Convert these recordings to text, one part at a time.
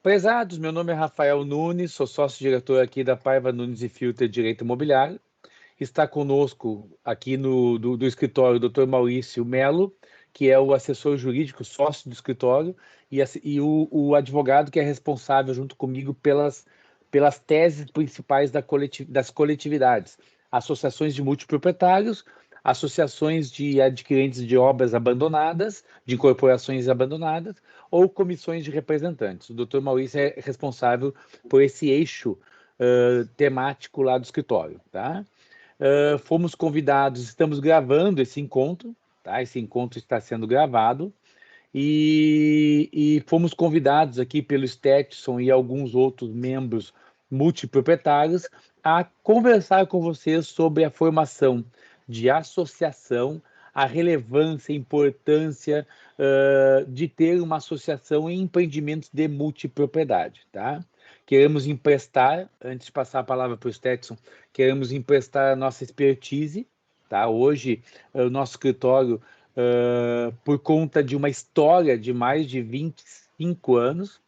Prezados, meu nome é Rafael Nunes, sou sócio-diretor aqui da Paiva Nunes e Filter Direito Imobiliário. Está conosco aqui do escritório o Dr. Maurício Melo, que é o assessor jurídico, sócio do escritório, e o advogado que é responsável junto comigo pelas teses principais das coletividades, associações de multiproprietários, associações de adquirentes de obras abandonadas, de corporações abandonadas, ou comissões de representantes. O Dr. Maurício é responsável por esse eixo temático lá do escritório, tá? Fomos convidados, estamos gravando esse encontro, tá? Esse encontro está sendo gravado, e fomos convidados aqui pelo Stetson e alguns outros membros multiproprietários a conversar com vocês sobre a formação de associação, a relevância e importância de ter uma associação em empreendimentos de multipropriedade, tá? Queremos emprestar, antes de passar a palavra para o Stetson, queremos emprestar a nossa expertise, tá? Hoje, o nosso escritório, por conta de uma história de mais de 25 anos,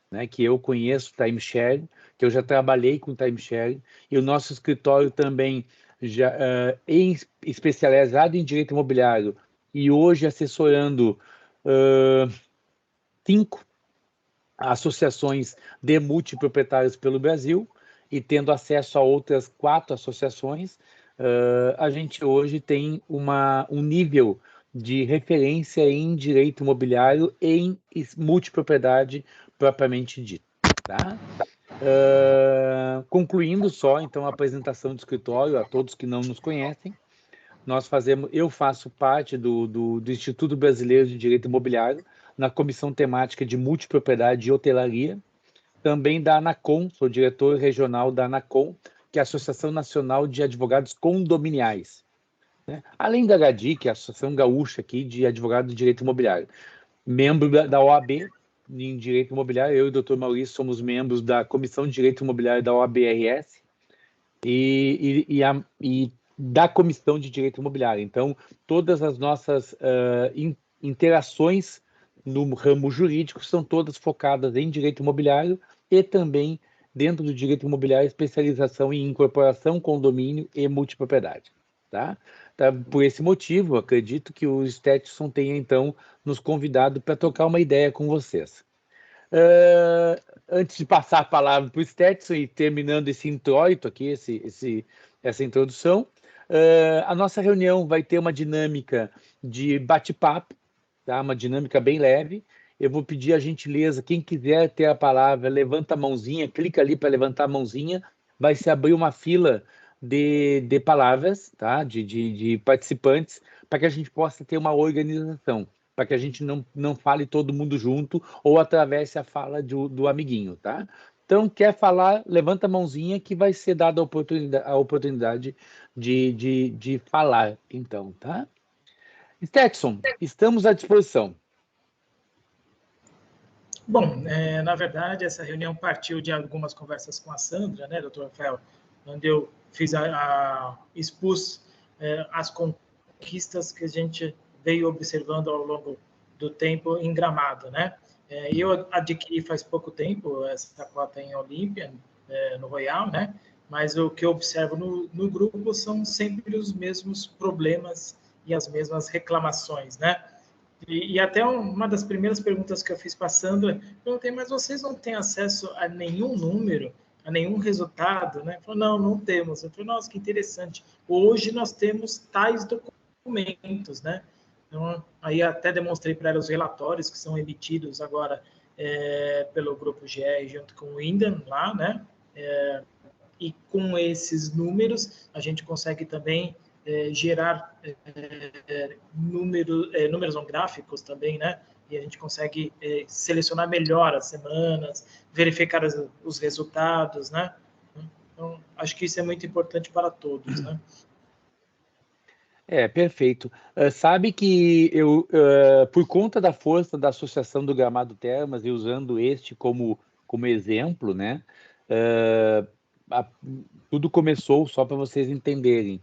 né, que eu conheço timeshare, que eu já trabalhei com timeshare, e o nosso escritório também já especializado em direito imobiliário e hoje assessorando 5 associações de multiproprietários pelo Brasil e tendo acesso a outras 4 associações, a gente hoje tem um nível de referência em direito imobiliário em multipropriedade propriamente dito, tá? Concluindo só, então, a apresentação do escritório a todos que não nos conhecem, eu faço parte do Instituto Brasileiro de Direito Imobiliário, na comissão temática de multipropriedade e hotelaria, também da ANACOM, sou diretor regional da ANACOM, que é a Associação Nacional de Advogados Condominiais, né? Além da AGADI, que é a Associação Gaúcha aqui de Advogados de Direito Imobiliário. Membro da OAB em Direito Imobiliário, eu e o Dr. Maurício somos membros da Comissão de Direito Imobiliário da OAB-RS e da Comissão de Direito Imobiliário. Então, todas as nossas interações no ramo jurídico são todas focadas em direito imobiliário e também, dentro do direito imobiliário, especialização em incorporação, condomínio e multipropriedade. Tá? Por esse motivo, acredito que o Stetson tenha, então, nos convidado para trocar uma ideia com vocês. Antes de passar a palavra para o Stetson e terminando esse introito aqui, essa introdução, a nossa reunião vai ter uma dinâmica de bate-papo, tá? Uma dinâmica bem leve. Eu vou pedir a gentileza, quem quiser ter a palavra, levanta a mãozinha, clica ali para levantar a mãozinha, vai se abrir uma fila de palavras, tá? De participantes, para que a gente possa ter uma organização, para que a gente não fale todo mundo junto ou atravesse a fala do amiguinho, tá? Então, quer falar, levanta a mãozinha que vai ser dada a oportunidade de falar, então, tá? Stetson, estamos à disposição. Bom, na verdade, essa reunião partiu de algumas conversas com a Sandra, né, doutor Rafael, onde eu expus as conquistas que a gente veio observando ao longo do tempo em Gramado, né? Eu adquiri faz pouco tempo essa cota em Olímpia, no Royal, né? Mas o que eu observo no grupo são sempre os mesmos problemas e as mesmas reclamações, né? E até uma das primeiras perguntas que eu fiz passando, eu perguntei, mas vocês não têm acesso a nenhum número, a nenhum resultado, né? Falou, não temos. Eu falei, nossa, que interessante. Hoje nós temos tais documentos, né? Então, aí até demonstrei para ela os relatórios que são emitidos agora pelo Grupo GR junto com o Windham lá, né? E com esses números, a gente consegue também gerar números gráficos também, né? E a gente consegue selecionar melhor as semanas, verificar os resultados, né? Então, acho que isso é muito importante para todos, né? Perfeito. Sabe que eu, por conta da força da Associação do Gramado Termas e usando este como exemplo, né? Tudo começou, só para vocês entenderem,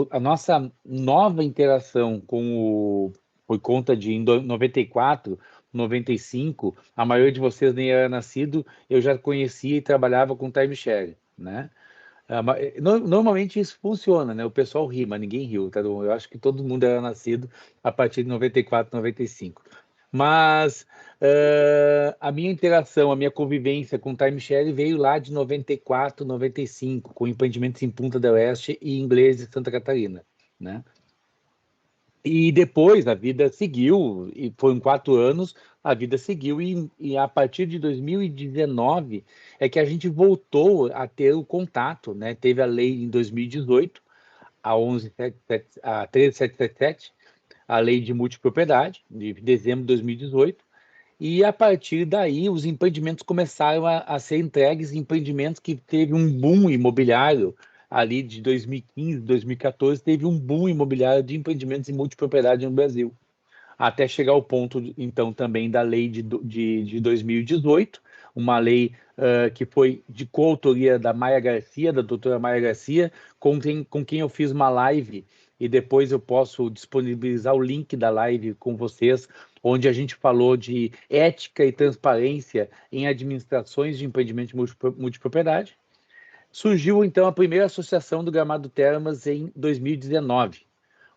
a nossa nova interação com por conta de em 94, 95, a maioria de vocês nem era nascido, eu já conhecia e trabalhava com timeshare, né? Normalmente isso funciona, né? O pessoal ri, mas ninguém riu, tá? Eu acho que todo mundo era nascido a partir de 94, 95. Mas a minha interação, a minha convivência com timeshare veio lá de 94, 95, com empreendimentos em Punta del Este e Inglês de Santa Catarina, né? E depois a vida seguiu, e foram 4 anos, a vida seguiu, e a partir de 2019 é que a gente voltou a ter o contato, né? Teve a lei em 2018, a 13777, a lei de multipropriedade, de dezembro de 2018, e a partir daí os empreendimentos começaram a ser entregues, empreendimentos que teve um boom imobiliário ali de 2015, 2014, teve um boom imobiliário de empreendimentos em multipropriedade no Brasil, até chegar ao ponto, então, também da lei de 2018, uma lei que foi de coautoria da Maia Garcia, da doutora Maia Garcia, com quem eu fiz uma live, e depois eu posso disponibilizar o link da live com vocês, onde a gente falou de ética e transparência em administrações de empreendimento de multipropriedade. Surgiu, então, a primeira associação do Gramado Termas em 2019,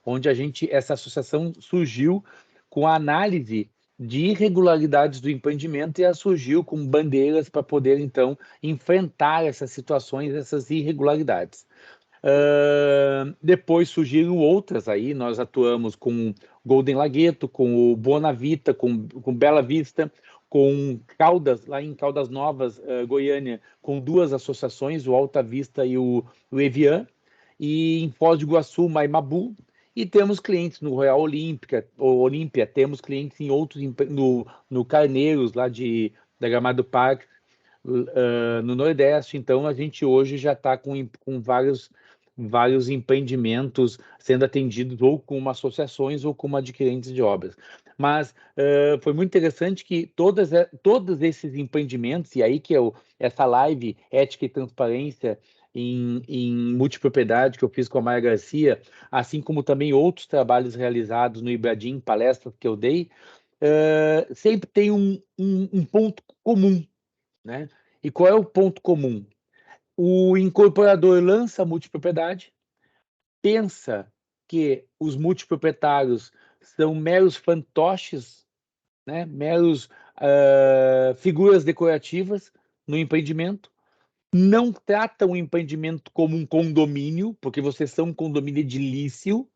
onde essa associação surgiu com a análise de irregularidades do empreendimento, e ela surgiu com bandeiras para poder, então, enfrentar essas situações, essas irregularidades. Depois surgiram outras aí, nós atuamos com Golden Lagueto, com o Bonavita, com Bela Vista, com Caldas, lá em Caldas Novas, Goiânia, com 2 associações, o Alta Vista e o Evian, e em Foz do Iguaçu, Maimabu, e temos clientes no Royal Olímpia, temos clientes em outros, no Carneiros, lá da Gramado Park, no Nordeste. Então, a gente hoje já está com vários empreendimentos sendo atendidos ou como associações ou como adquirentes de obras. Mas foi muito interessante que todos esses empreendimentos, e aí que essa live Ética e Transparência em multipropriedade que eu fiz com a Maia Garcia, assim como também outros trabalhos realizados no Ibradim, palestras que eu dei, sempre tem um ponto comum, né? E qual é o ponto comum? O incorporador lança a multipropriedade, pensa que os multiproprietários são meros fantoches, né? Meros figuras decorativas no empreendimento, não trata o empreendimento como um condomínio, porque vocês são um condomínio edilício,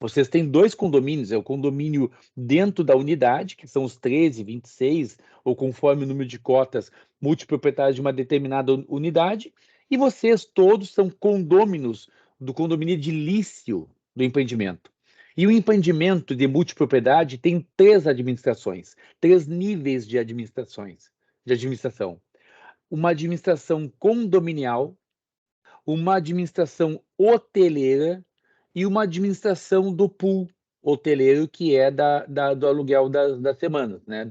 vocês têm 2 condomínios, é o condomínio dentro da unidade, que são os 13, 26, ou conforme o número de cotas multiproprietários de uma determinada unidade, e vocês todos são condôminos do condomínio edilício do empreendimento. E o empreendimento de multipropriedade tem 3 administrações, 3 níveis de administração. Uma administração condominial, uma administração hoteleira e uma administração do pool hoteleiro, que é do aluguel das semanas, né?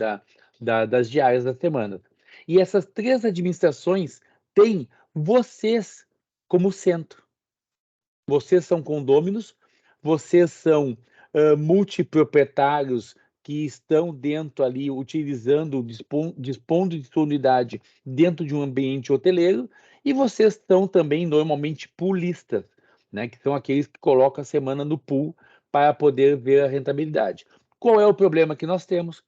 Das diárias das semanas. E essas 3 administrações têm vocês como centro. Vocês são condôminos, vocês são multiproprietários que estão dentro ali, utilizando, dispondo de sua unidade dentro de um ambiente hoteleiro, e vocês são também normalmente poolistas, né, que são aqueles que colocam a semana no pool para poder ver a rentabilidade. Qual é o problema que nós temos?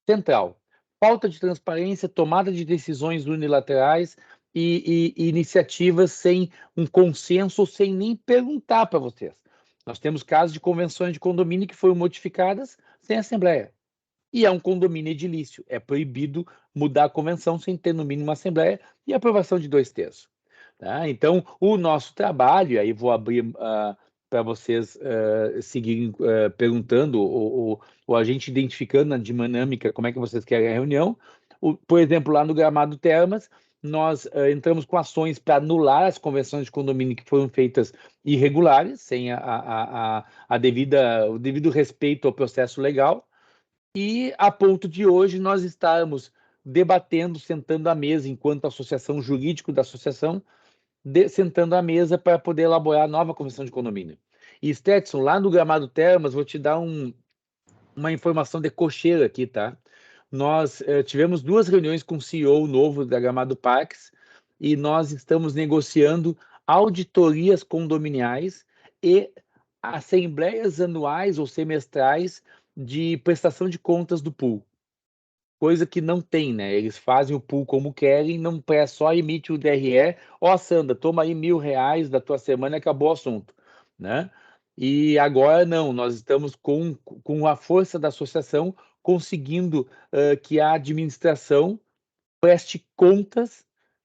Central. Falta de transparência, tomada de decisões unilaterais e iniciativas sem um consenso, sem nem perguntar para vocês. Nós temos casos de convenções de condomínio que foram modificadas sem assembleia. E é um condomínio edilício. É proibido mudar a convenção sem ter, no mínimo, uma assembleia e aprovação de 2/3. Tá? Então, o nosso trabalho, aí vou abrir para vocês seguirem perguntando, ou a gente identificando a dinâmica, como é que vocês querem a reunião. Por exemplo, lá no Gramado Termas, nós entramos com ações para anular as convenções de condomínio que foram feitas irregulares, sem o devido respeito ao processo legal, e a ponto de hoje nós estarmos debatendo, sentando à mesa, enquanto associação jurídico da associação, sentando à mesa para poder elaborar a nova convenção de condomínio. E, Stetson, lá no Gramado Termas, vou te dar uma informação de cocheira aqui, tá? Nós tivemos 2 reuniões com o CEO novo da Gramado Parques e nós estamos negociando auditorias condominiais e assembleias anuais ou semestrais de prestação de contas do pool. Coisa que não tem, né? Eles fazem o pool como querem, não só emite o DRE. Ó, Sandra, toma aí R$1.000 da tua semana e acabou o assunto, né? E agora não, nós estamos com a força da associação conseguindo que a administração preste contas,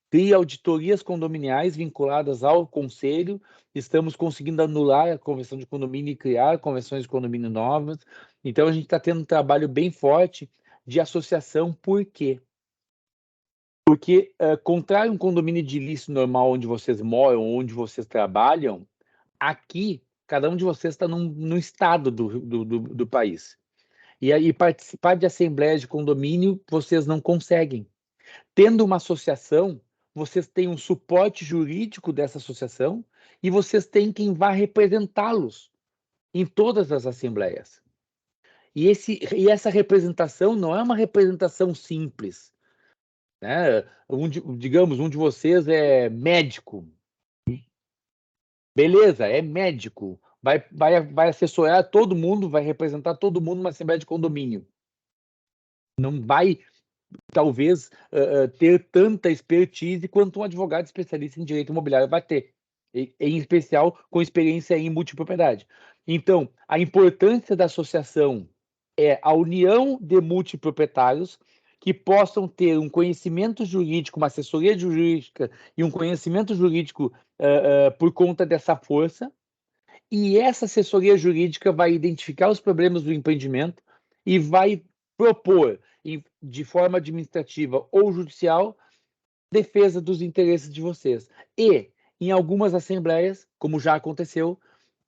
crie auditorias condominiais vinculadas ao conselho, estamos conseguindo anular a convenção de condomínio e criar convenções de condomínio novas. Então, a gente está tendo um trabalho bem forte de associação. Por quê? Porque, contrário a um condomínio edilício normal onde vocês moram, onde vocês trabalham, aqui, cada um de vocês está num estado do país. E aí, participar de assembleias de condomínio, vocês não conseguem. Tendo uma associação, vocês têm um suporte jurídico dessa associação e vocês têm quem vá representá-los em todas as assembleias. E essa representação não é uma representação simples, né? Digamos, um de vocês é médico. Beleza, é médico. Vai assessorar todo mundo, vai representar todo mundo numa assembleia de condomínio. Não vai, talvez, ter tanta expertise quanto um advogado especialista em direito imobiliário vai ter, em especial com experiência em multipropriedade. Então, a importância da associação é a união de multiproprietários que possam ter um conhecimento jurídico, uma assessoria jurídica e um conhecimento jurídico por conta dessa força, e essa assessoria jurídica vai identificar os problemas do empreendimento e vai propor, de forma administrativa ou judicial, defesa dos interesses de vocês. E, em algumas assembleias, como já aconteceu,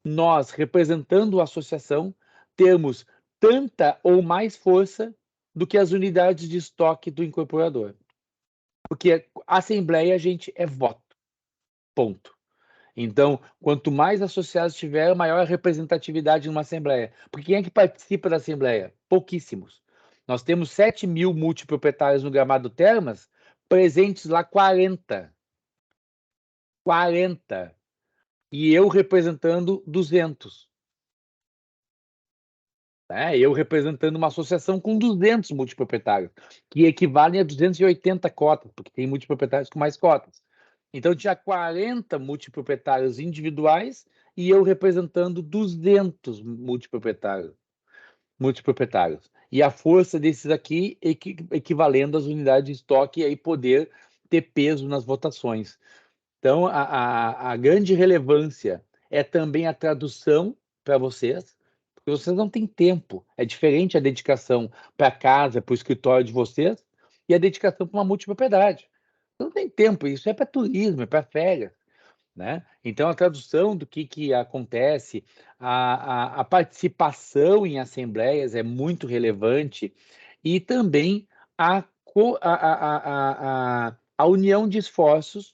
nós, representando a associação, temos tanta ou mais força do que as unidades de estoque do incorporador. Porque a assembleia, gente, é voto. Ponto. Então, quanto mais associados tiver, maior a representatividade numa assembleia. Porque quem é que participa da assembleia? Pouquíssimos. Nós temos 7.000 multiproprietários no Gramado Termas, presentes lá 40. 40. E eu representando 200. Eu representando uma associação com 200 multiproprietários, que equivalem a 280 cotas, porque tem multiproprietários com mais cotas. Então, tinha 40 multiproprietários individuais e eu representando 200 multiproprietários. E a força desses aqui equivalendo às unidades de estoque e aí poder ter peso nas votações. Então, a grande relevância é também a tradução para vocês, porque vocês não têm tempo. É diferente a dedicação para casa, para o escritório de vocês, e a dedicação para uma multipropriedade. Não tem tempo, isso é para turismo, é para férias, né? Então, a tradução do que acontece, a participação em assembleias é muito relevante, e também a união de esforços,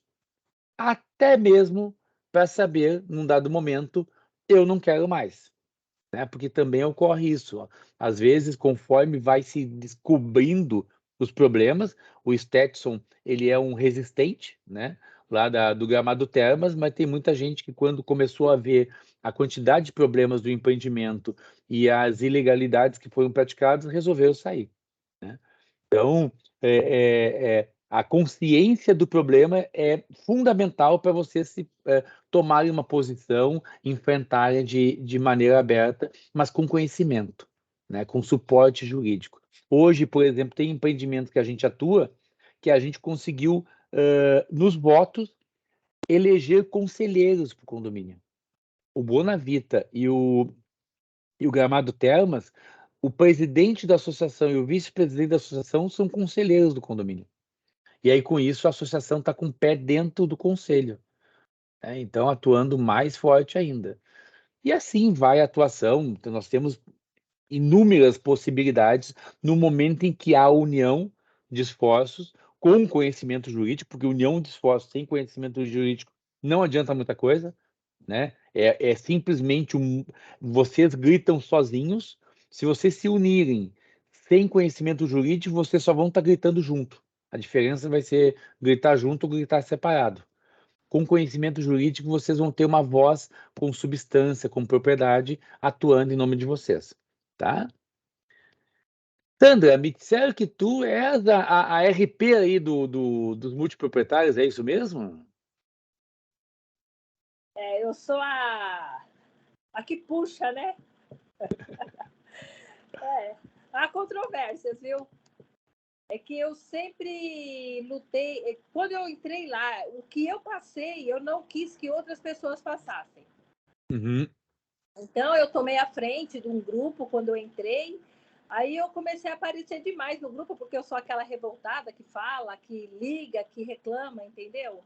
até mesmo para saber, num dado momento, eu não quero mais, né? Porque também ocorre isso. Ó. Às vezes, conforme vai se descobrindo os problemas, o Stetson, ele é um resistente, né? Lá do Gramado Termas, mas tem muita gente que, quando começou a ver a quantidade de problemas do empreendimento e as ilegalidades que foram praticadas, resolveu sair, né? Então, a consciência do problema é fundamental para você tomarem uma posição, enfrentarem de maneira aberta, mas com conhecimento, né, com suporte jurídico. Hoje, por exemplo, tem empreendimentos que a gente atua, que a gente conseguiu, nos votos, eleger conselheiros para o condomínio. O Bonavita e o Gramado Termas, o presidente da associação e o vice-presidente da associação são conselheiros do condomínio. E aí, com isso, a associação está com o pé dentro do conselho, né? Então, atuando mais forte ainda. E assim vai a atuação. Então, nós temos inúmeras possibilidades no momento em que há união de esforços com conhecimento jurídico, porque união de esforços sem conhecimento jurídico não adianta muita coisa, né? Simplesmente vocês gritam sozinhos, Se vocês se unirem sem conhecimento jurídico, vocês só vão estar gritando junto. A diferença vai ser gritar junto ou gritar separado. Com conhecimento jurídico, vocês vão ter uma voz com substância, com propriedade, atuando em nome de vocês, tá? Sandra, me disseram que tu és a RP aí dos multiproprietários, é isso mesmo? Eu sou a que puxa, né? Há controvérsias, viu? É que eu sempre lutei. Quando eu entrei lá, o que eu passei, eu não quis que outras pessoas passassem. Uhum. Então, eu tomei a frente de um grupo quando eu entrei. Aí eu comecei a aparecer demais no grupo, porque eu sou aquela revoltada que fala, que liga, que reclama, entendeu?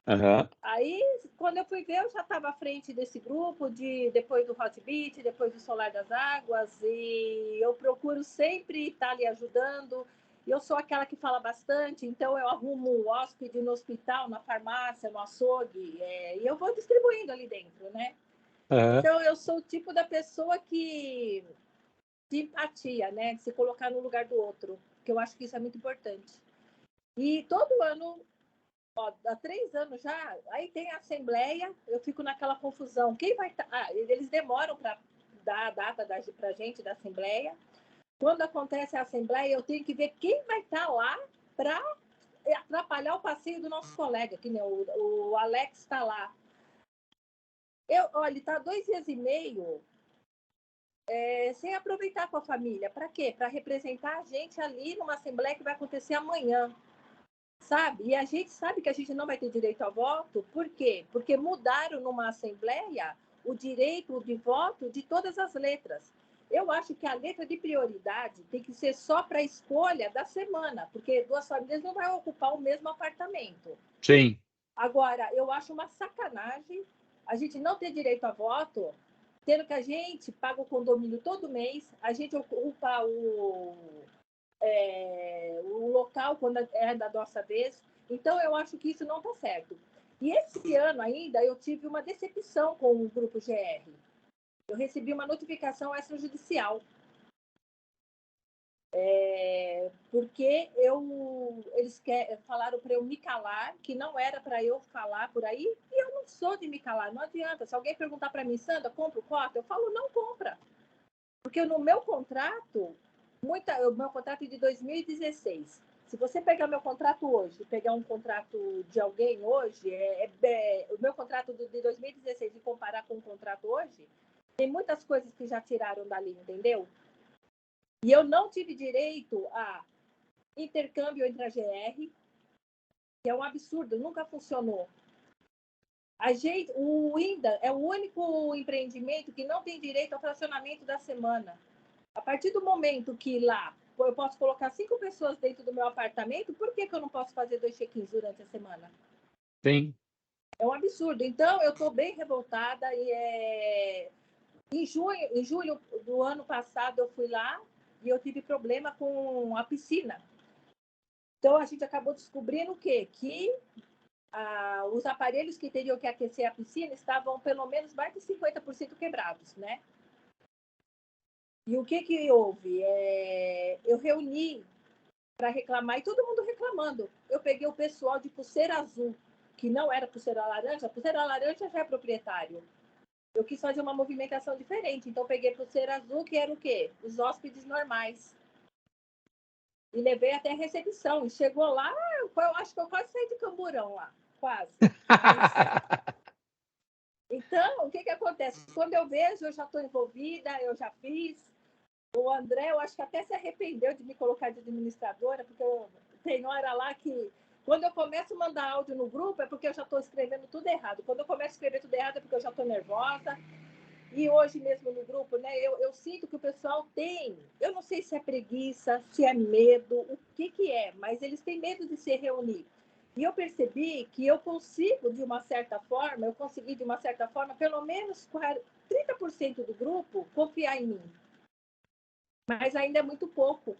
Uhum. Aí, quando eu fui ver, eu já estava à frente desse grupo, depois do Hot Beat, depois do Solar das Águas, e eu procuro sempre estar ali ajudando. Eu sou aquela que fala bastante, então eu arrumo o hóspede no hospital, na farmácia, no açougue, e eu vou distribuindo ali dentro, né? Uhum. Então, eu sou o tipo da pessoa que de empatia, né? De se colocar no lugar do outro, que eu acho que isso é muito importante. E todo ano, há 3 anos já, aí tem a assembleia, eu fico naquela confusão. Quem vai estar? Eles demoram para dar a data para a gente da assembleia. Quando acontece a assembleia, eu tenho que ver quem vai estar lá para atrapalhar o passeio do nosso colega, que nem o Alex está lá. Olha, está 2 dias e meio sem aproveitar com a família. Para quê? Para representar a gente ali numa assembleia que vai acontecer amanhã, sabe? E a gente sabe que a gente não vai ter direito a voto. Por quê? Porque mudaram numa assembleia o direito de voto de todas as letras. Eu acho que a letra de prioridade tem que ser só para a escolha da semana, porque 2 famílias não vão ocupar o mesmo apartamento. Sim. Agora, eu acho uma sacanagem a gente não ter direito a voto, tendo que a gente paga o condomínio todo mês, a gente ocupa o local quando é da nossa vez. Então, eu acho que isso não está certo. E esse ano ainda eu tive uma decepção com o Grupo GR. Eu recebi uma notificação extrajudicial. Porque eles falaram para eu me calar, que não era para eu falar por aí, e eu não sou de me calar, não adianta. Se alguém perguntar para mim, Sandra, compra o cota? Eu falo, não compra. Porque no meu contrato, o meu contrato é de 2016. Se você pegar meu contrato hoje, pegar um contrato de alguém hoje, o meu contrato de 2016 e comparar com o contrato hoje, tem muitas coisas que já tiraram dali, entendeu? E eu não tive direito a intercâmbio entre a GR, que é um absurdo, nunca funcionou. O INDA é o único empreendimento que não tem direito ao fracionamento da semana. A partir do momento que lá eu posso colocar 5 pessoas dentro do meu apartamento, por que eu não posso fazer 2 check-ins durante a semana? Sim. É um absurdo. Então, eu estou bem revoltada. Em julho do ano passado, eu fui lá e eu tive problema com a piscina. Então, a gente acabou descobrindo o quê? Que os aparelhos que teriam que aquecer a piscina estavam pelo menos mais de 50% quebrados, né? E o que houve? Eu reuni para reclamar e todo mundo reclamando. Eu peguei o pessoal de pulseira azul, que não era pulseira laranja. A pulseira laranja já é proprietário. Eu quis fazer uma movimentação diferente, então peguei pulseira azul, que era o quê? Os hóspedes normais. E levei até a recepção. E chegou lá, eu acho que eu quase saí de Camburão lá. Quase. Então, o que acontece? Quando eu vejo, eu já estou envolvida, eu já fiz. O André, eu acho que até se arrependeu de me colocar de administradora, porque tem hora lá que, quando eu começo a mandar áudio no grupo, é porque eu já estou escrevendo tudo errado. Quando eu começo a escrever tudo errado, é porque eu já estou nervosa. E hoje mesmo no grupo, né, eu sinto que o pessoal tem, eu não sei se é preguiça, se é medo, o que é, mas eles têm medo de se reunir. E eu percebi que eu consegui de uma certa forma, pelo menos 30% do grupo confiar em mim. Mas ainda é muito pouco.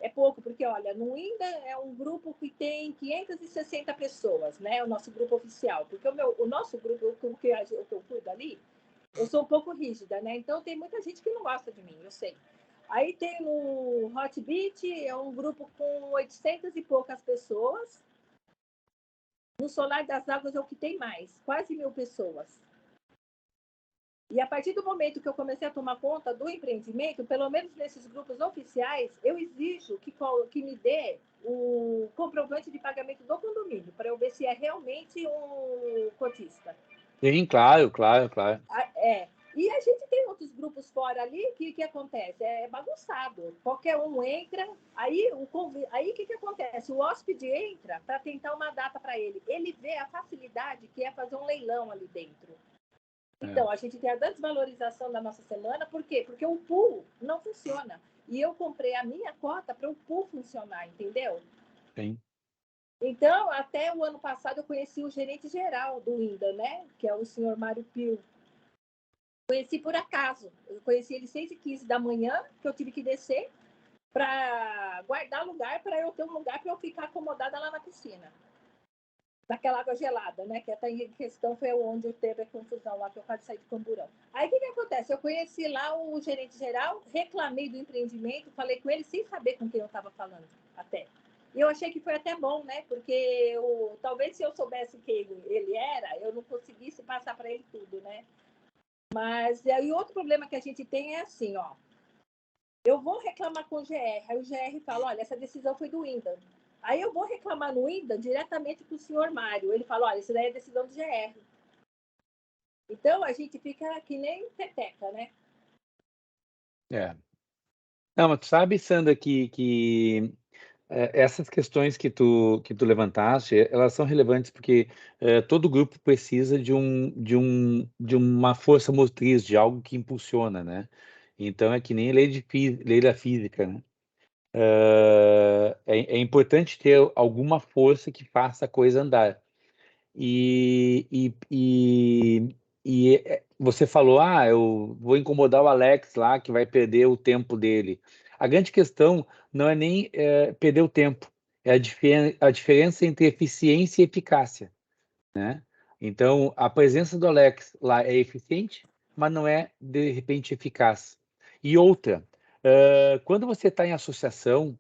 É pouco, porque, olha, no INDA é um grupo que tem 560 pessoas, né? O nosso grupo oficial. Porque o nosso grupo, o que eu cuido ali, Eu sou um pouco rígida, né? Então tem muita gente que não gosta de mim, eu sei. Aí tem no Hotbit, é um grupo com 800 e poucas pessoas. No Solar das Águas é o que tem mais, quase 1.000 pessoas. E a partir do momento que eu comecei a tomar conta do empreendimento, pelo menos nesses grupos oficiais, eu exijo que me dê o comprovante de pagamento do condomínio, para eu ver se é realmente um cotista. Sim, claro, claro, claro. E a gente tem outros grupos fora ali que acontece? É bagunçado. Qualquer um entra, aí o que acontece? O hóspede entra para tentar uma data para ele. Ele vê a facilidade que é fazer um leilão ali dentro. Então, a gente tem a desvalorização da nossa semana. Por quê? Porque o pool não funciona. E eu comprei a minha cota para o pool funcionar, entendeu? Sim. Então, até o ano passado, eu conheci o gerente geral do INDA, né? Que é o senhor Mário Pio. Conheci por acaso. Eu conheci ele 6h15 da manhã, que eu tive que descer para guardar lugar, para eu ter um lugar para eu ficar acomodada lá na piscina. Daquela água gelada, né? Que até em questão foi onde teve a confusão lá, que eu quase saí de Camburão. Aí o que acontece? Eu conheci lá o gerente geral, reclamei do empreendimento, falei com ele sem saber com quem eu estava falando até. E eu achei que foi até bom, né? Porque talvez se eu soubesse quem ele era, eu não conseguisse passar para ele tudo, né? Mas aí outro problema que a gente tem é assim, ó. Eu vou reclamar com o GR, aí o GR fala, olha, essa decisão foi do INDA. Aí eu vou reclamar no INDA diretamente com o senhor Mário. Ele fala, olha, isso daí é decisão do GR. Então a gente fica que nem peteca, né? Não, mas tu sabe, Sandra, que essas questões que tu levantaste, elas são relevantes porque todo grupo precisa de uma força motriz, de algo que impulsiona, né? Então é que nem lei da física, né? É importante ter alguma força que faça a coisa andar. Você falou, eu vou incomodar o Alex lá, que vai perder o tempo dele. A grande questão não é nem perder o tempo, é a diferença entre eficiência e eficácia, né? Então, a presença do Alex lá é eficiente, mas não é, de repente, eficaz. E outra, quando você está em associação,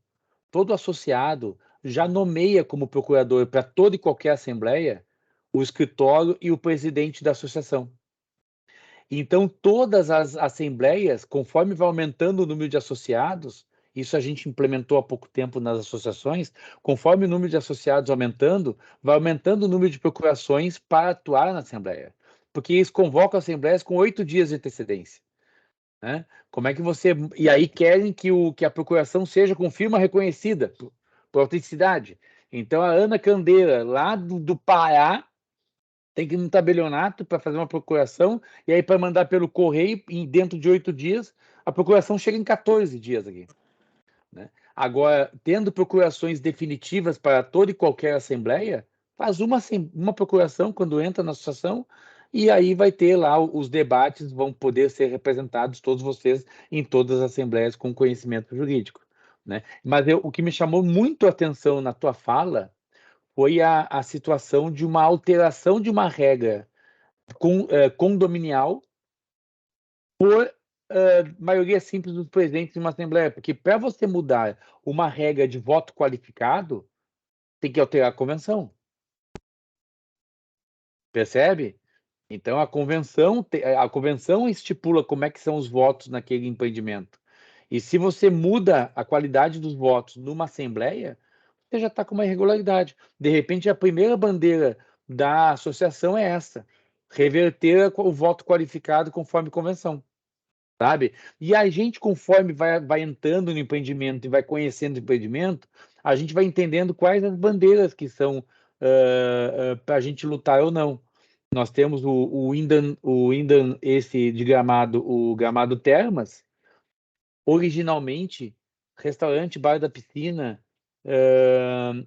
todo associado já nomeia como procurador para toda e qualquer assembleia o escritório e o presidente da associação. Então, todas as assembleias, conforme vai aumentando o número de associados, isso a gente implementou há pouco tempo nas associações, conforme o número de associados aumentando, vai aumentando o número de procurações para atuar na assembleia. Porque eles convocam assembleias com 8 dias de antecedência. Né? Como é que você... E aí querem que a procuração seja com firma reconhecida, por autenticidade. Então, a Ana Candeira, lá do Pará, tem que ir no tabelionato para fazer uma procuração, e aí para mandar pelo correio, dentro de 8 dias, a procuração chega em 14 dias aqui. Né? Agora, tendo procurações definitivas para toda e qualquer assembleia, faz uma procuração quando entra na associação, e aí vai ter lá os debates, vão poder ser representados todos vocês em todas as assembleias com conhecimento jurídico. Né? Mas o que me chamou muito a atenção na tua fala foi a situação de uma alteração de uma regra condominial por maioria simples dos presentes em uma assembleia, porque para você mudar uma regra de voto qualificado, tem que alterar a convenção. Percebe? Então a convenção estipula como é que são os votos naquele empreendimento. E se você muda a qualidade dos votos numa assembleia, você já está com uma irregularidade. De repente, a primeira bandeira da associação é essa: reverter o voto qualificado conforme convenção. Sabe? E a gente, conforme vai entrando no empreendimento e vai conhecendo o empreendimento, a gente vai entendendo quais as bandeiras que são para a gente lutar ou não. Nós temos o Indan esse de Gramado, o Gramado Termas, originalmente restaurante, bar da piscina,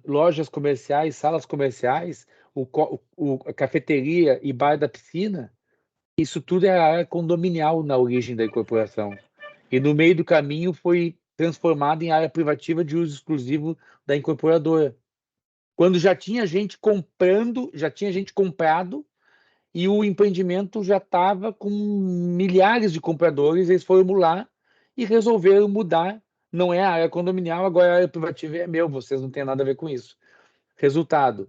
lojas comerciais, salas comerciais, a cafeteria e bar da piscina, isso tudo é a área condominial na origem da incorporação. E no meio do caminho foi transformado em área privativa de uso exclusivo da incorporadora. Quando já tinha gente comprado e o empreendimento já estava com milhares de compradores, eles foram lá e resolveram mudar. Não é a área condominial, agora a área privativa é meu, vocês não têm nada a ver com isso. Resultado,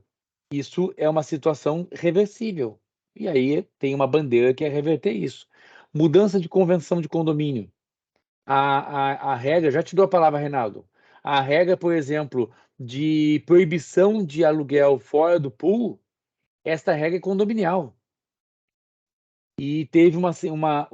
isso é uma situação reversível. E aí tem uma bandeira que é reverter isso. Mudança de convenção de condomínio. A regra, já te dou a palavra, Reinaldo. A regra, por exemplo, de proibição de aluguel fora do pool, esta regra é condominial. E teve uma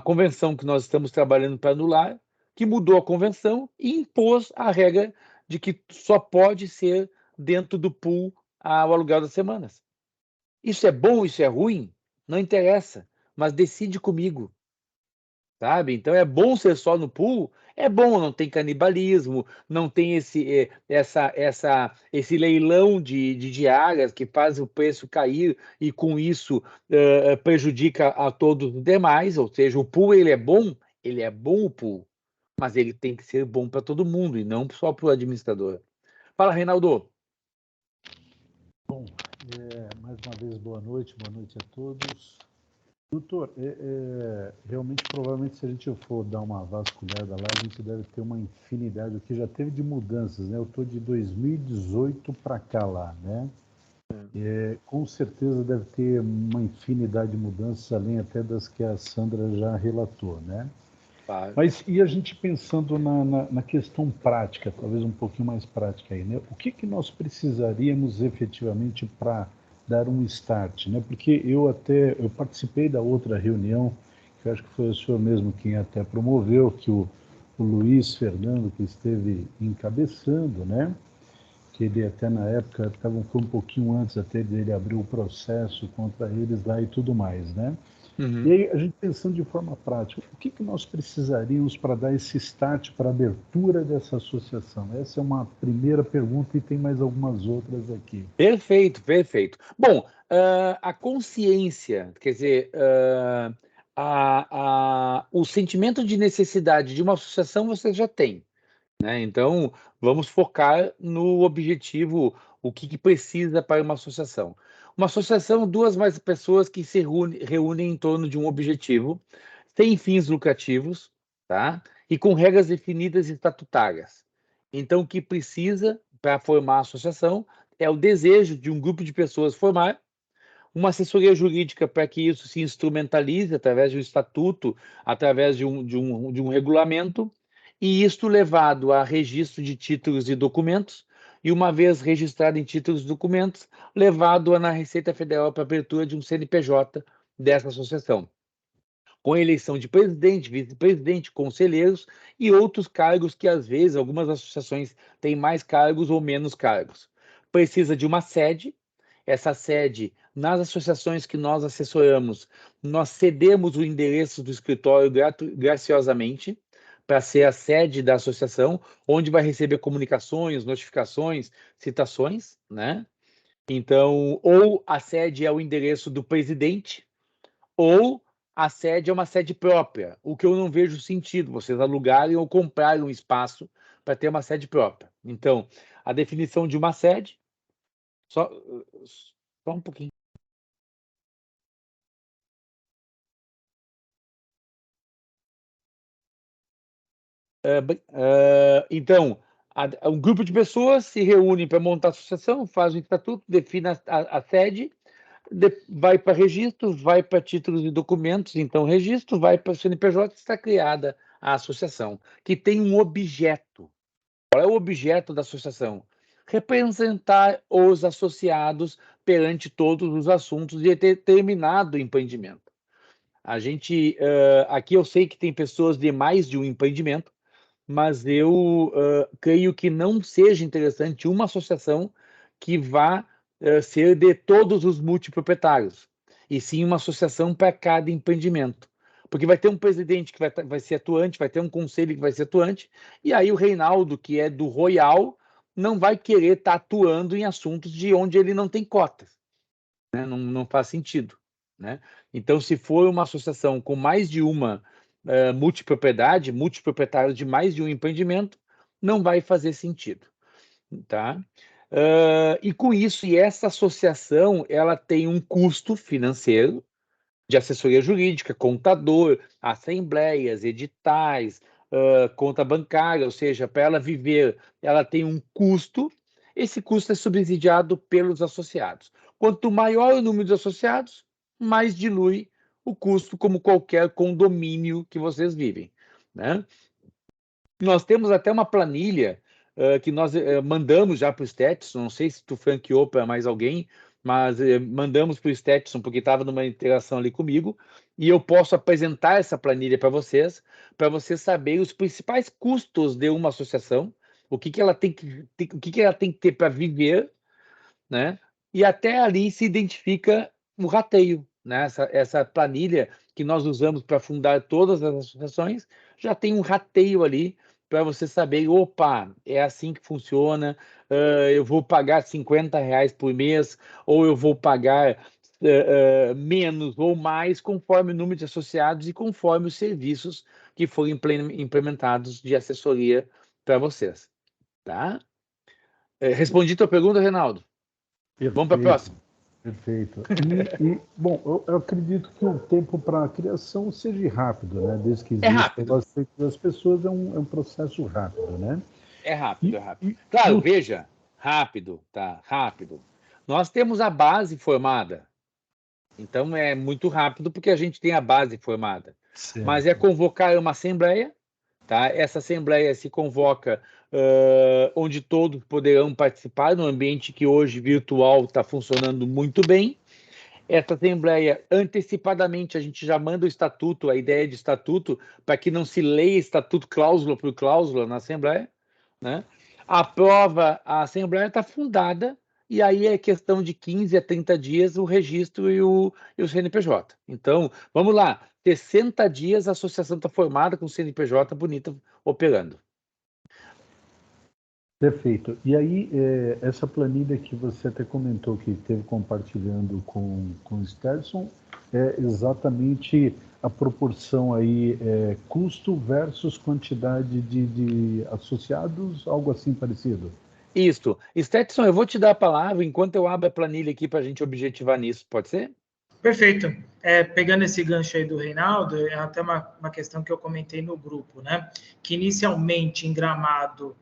convenção que nós estamos trabalhando para anular, que mudou a convenção e impôs a regra de que só pode ser dentro do pool o aluguel das semanas. Isso é bom, isso é ruim? Não interessa, mas decide comigo. Sabe? Então é bom ser só no pool, é bom, não tem canibalismo, não tem esse leilão de diárias que faz o preço cair e com isso prejudica a todos os demais, ou seja, o pool ele é bom o pool, mas ele tem que ser bom para todo mundo e não só para o administrador. Fala, Reinaldo. Bom, mais uma vez boa noite a todos. Doutor, realmente, provavelmente, se a gente for dar uma vasculhada lá, a gente deve ter uma infinidade, o que já teve de mudanças, né? Eu estou de 2018 para cá lá, né? Com certeza deve ter uma infinidade de mudanças, além até das que a Sandra já relatou, né? Claro. Mas e a gente pensando na questão prática, talvez um pouquinho mais prática aí, né? O que nós precisaríamos efetivamente para dar um start, né? Porque eu participei da outra reunião, que eu acho que foi o senhor mesmo quem até promoveu, que o Luiz Fernando que esteve encabeçando, né? Que ele até na época foi um pouquinho antes até dele abrir o processo contra eles lá e tudo mais, né? Uhum. E aí, a gente pensando de forma prática, o que nós precisaríamos para dar esse start para a abertura dessa associação? Essa é uma primeira pergunta e tem mais algumas outras aqui. Perfeito, perfeito. Bom, a consciência, quer dizer, o sentimento de necessidade de uma associação você já tem, né? Então, vamos focar no objetivo, o que precisa para uma associação. Uma associação, duas mais pessoas que se reúnem em torno de um objetivo, sem fins lucrativos, tá? E com regras definidas e estatutárias. Então, o que precisa para formar a associação é o desejo de um grupo de pessoas formar, uma assessoria jurídica para que isso se instrumentalize através de um estatuto, através de um regulamento, e isto levado a registro de títulos e documentos, e uma vez registrado em títulos e documentos, levado na Receita Federal para abertura de um CNPJ dessa associação, com eleição de presidente, vice-presidente, conselheiros e outros cargos que, às vezes, algumas associações têm mais cargos ou menos cargos. Precisa de uma sede. Essa sede, nas associações que nós assessoramos, nós cedemos o endereço do escritório graciosamente para ser a sede da associação, onde vai receber comunicações, notificações, citações, né? Então, ou a sede é o endereço do presidente, ou a sede é uma sede própria, o que eu não vejo sentido, vocês alugarem ou comprarem um espaço para ter uma sede própria. Então, a definição de uma sede, só um pouquinho. Então, um grupo de pessoas se reúne para montar a associação, faz o estatuto, define a sede, vai para registro, vai para títulos e documentos, então registro, vai para o CNPJ, está criada a associação, que tem um objeto. Qual é o objeto da associação? Representar os associados perante todos os assuntos de determinado empreendimento. Aqui eu sei que tem pessoas de mais de um empreendimento, mas eu creio que não seja interessante uma associação que vá ser de todos os multiproprietários, e sim uma associação para cada empreendimento. Porque vai ter um presidente que vai ser atuante, vai ter um conselho que vai ser atuante, e aí o Reinaldo, que é do Royal, não vai querer estar atuando em assuntos de onde ele não tem cotas, né? Não faz sentido, né? Então, se for uma associação com mais de uma multiproprietário de mais de um empreendimento, não vai fazer sentido, tá? E com isso, essa associação, ela tem um custo financeiro de assessoria jurídica, contador, assembleias, editais, conta bancária, ou seja, para ela viver, ela tem um custo. Esse custo é subsidiado pelos associados. Quanto maior o número de associados, mais dilui o custo, como qualquer condomínio que vocês vivem, né? Nós temos até uma planilha que nós mandamos já para o Stetson, não sei se tu franqueou para mais alguém, mas mandamos para o Stetson, porque estava numa interação ali comigo, e eu posso apresentar essa planilha para vocês saberem os principais custos de uma associação, o que ela tem que ter para viver, né? E até ali se identifica o rateio, né? Essa planilha que nós usamos para fundar todas as associações já tem um rateio ali para você saber, opa, é assim que funciona, eu vou pagar R$ 50 por mês, ou eu vou pagar menos ou mais, conforme o número de associados e conforme os serviços que foram implementados de assessoria para vocês, tá? Respondi tua pergunta, Reinaldo? Vamos para a próxima. Perfeito. Bom, eu acredito que o tempo para a criação seja rápido, né? Desde que exista bastante das pessoas, é um processo rápido, né? É rápido. Claro, veja, rápido, tá? Rápido. Nós temos a base formada. Então, é muito rápido porque a gente tem a base formada. Certo. Mas é convocar uma assembleia, tá? Essa assembleia se convoca onde todos poderão participar, no ambiente que hoje virtual está funcionando muito bem. Essa assembleia, antecipadamente, a gente já manda o estatuto, a ideia de estatuto, para que não se leia estatuto cláusula por cláusula na assembleia, né? Aprova, a assembleia está fundada, e aí é questão de 15 a 30 dias o registro e o CNPJ. Então, vamos lá, 60 dias a associação está formada com o CNPJ bonita operando. Perfeito. E aí, essa planilha que você até comentou que esteve compartilhando com o Sterson, é exatamente a proporção aí, custo versus quantidade de associados, algo assim parecido? Isso. Stetson, eu vou te dar a palavra enquanto eu abro a planilha aqui para a gente objetivar nisso, pode ser? Perfeito. Pegando esse gancho aí do Reinaldo, é até uma questão que eu comentei no grupo, né? Que inicialmente em Gramado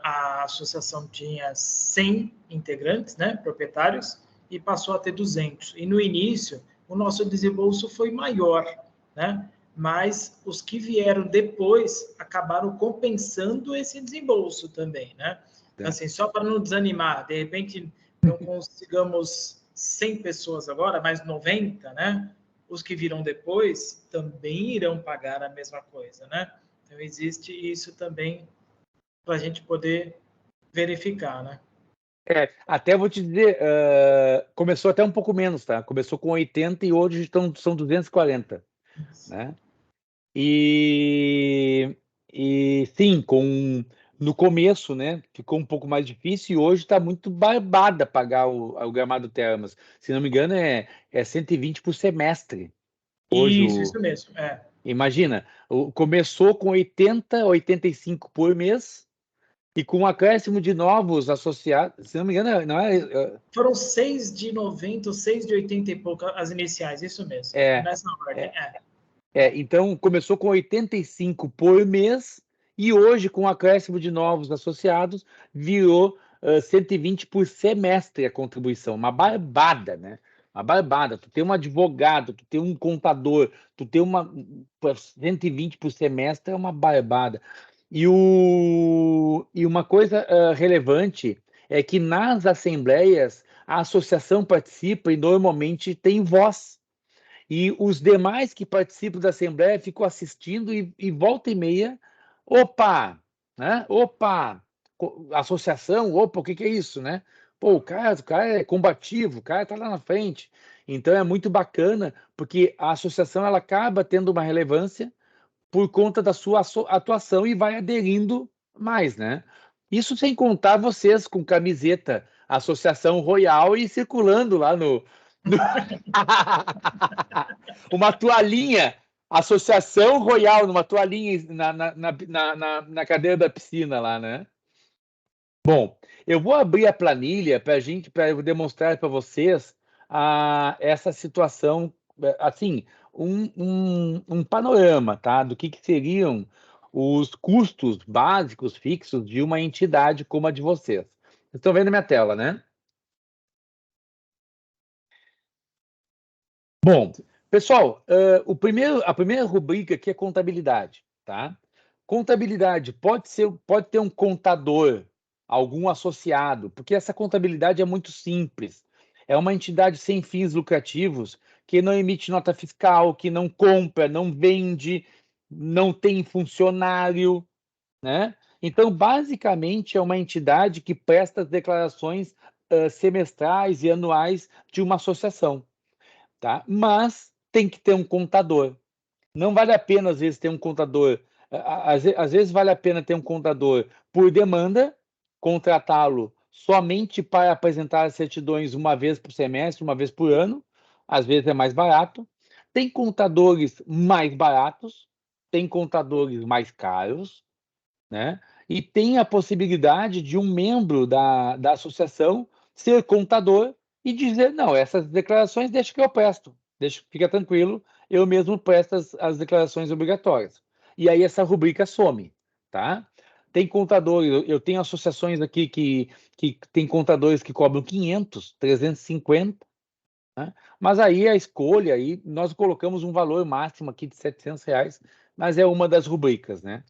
a associação tinha 100 integrantes, né, proprietários, e passou a ter 200. E no início, o nosso desembolso foi maior, né? Mas os que vieram depois acabaram compensando esse desembolso também, né? Então, assim, só para não desanimar, de repente não consigamos 100 pessoas agora, mas 90, né? Os que virão depois também irão pagar a mesma coisa, né? Então, existe isso também para a gente poder verificar, né? Até vou te dizer, começou até um pouco menos, tá? Começou com 80 e hoje são 240, né? E sim, no começo, né, ficou um pouco mais difícil e hoje está muito barbada pagar o Gramado Termas. Se não me engano, é 120 por semestre. Hoje isso mesmo. Imagina, começou com 80, 85 por mês e com um acréscimo de novos associados, se não me engano, não é... Foram 6 de 90, 6 de 80 e pouco as iniciais, isso mesmo. Nessa ordem, então, começou com 85 por mês e hoje, com o acréscimo de novos associados, virou 120 por semestre a contribuição. Uma barbada, né? Uma barbada. Tu tem um advogado, tu tem um contador, tu tem 120 por semestre é uma barbada. E uma coisa relevante é que nas assembleias a associação participa e normalmente tem voz. E os demais que participam da Assembleia ficam assistindo e volta e meia, opa, né? Opa, associação, opa, o que é isso, né? Pô, o cara é combativo, o cara tá lá na frente. Então é muito bacana, porque a associação ela acaba tendo uma relevância por conta da sua atuação e vai aderindo mais, né? Isso sem contar vocês com camiseta Associação Royal e circulando lá no... uma toalhinha, Associação Royal, numa toalhinha na cadeira da piscina lá, né? Bom, eu vou abrir a planilha para eu demonstrar para vocês essa situação, assim, um panorama, tá? Do que seriam os custos básicos fixos de uma entidade como a de vocês. Vocês estão vendo a minha tela, né? Bom, pessoal, a primeira rubrica aqui é contabilidade, tá? Contabilidade pode ter um contador, algum associado, porque essa contabilidade é muito simples. É uma entidade sem fins lucrativos que não emite nota fiscal, que não compra, não vende, não tem funcionário, né? Então, basicamente, é uma entidade que presta as declarações semestrais e anuais de uma associação, tá? Mas tem que ter um contador. Não vale a pena, às vezes, ter um contador. Às vezes vale a pena ter um contador por demanda, contratá-lo somente para apresentar as certidões uma vez por semestre, uma vez por ano. Às vezes é mais barato. Tem contadores mais baratos, tem contadores mais caros, né? E tem a possibilidade de um membro da associação ser contador e dizer, não, essas declarações deixa que eu presto, fica tranquilo, eu mesmo presto as declarações obrigatórias. E aí essa rubrica some, tá? Tem contadores, eu tenho associações aqui que tem contadores que cobram 500, 350, né? Mas aí a escolha, aí nós colocamos um valor máximo aqui de R$ 700, mas é uma das rubricas, né?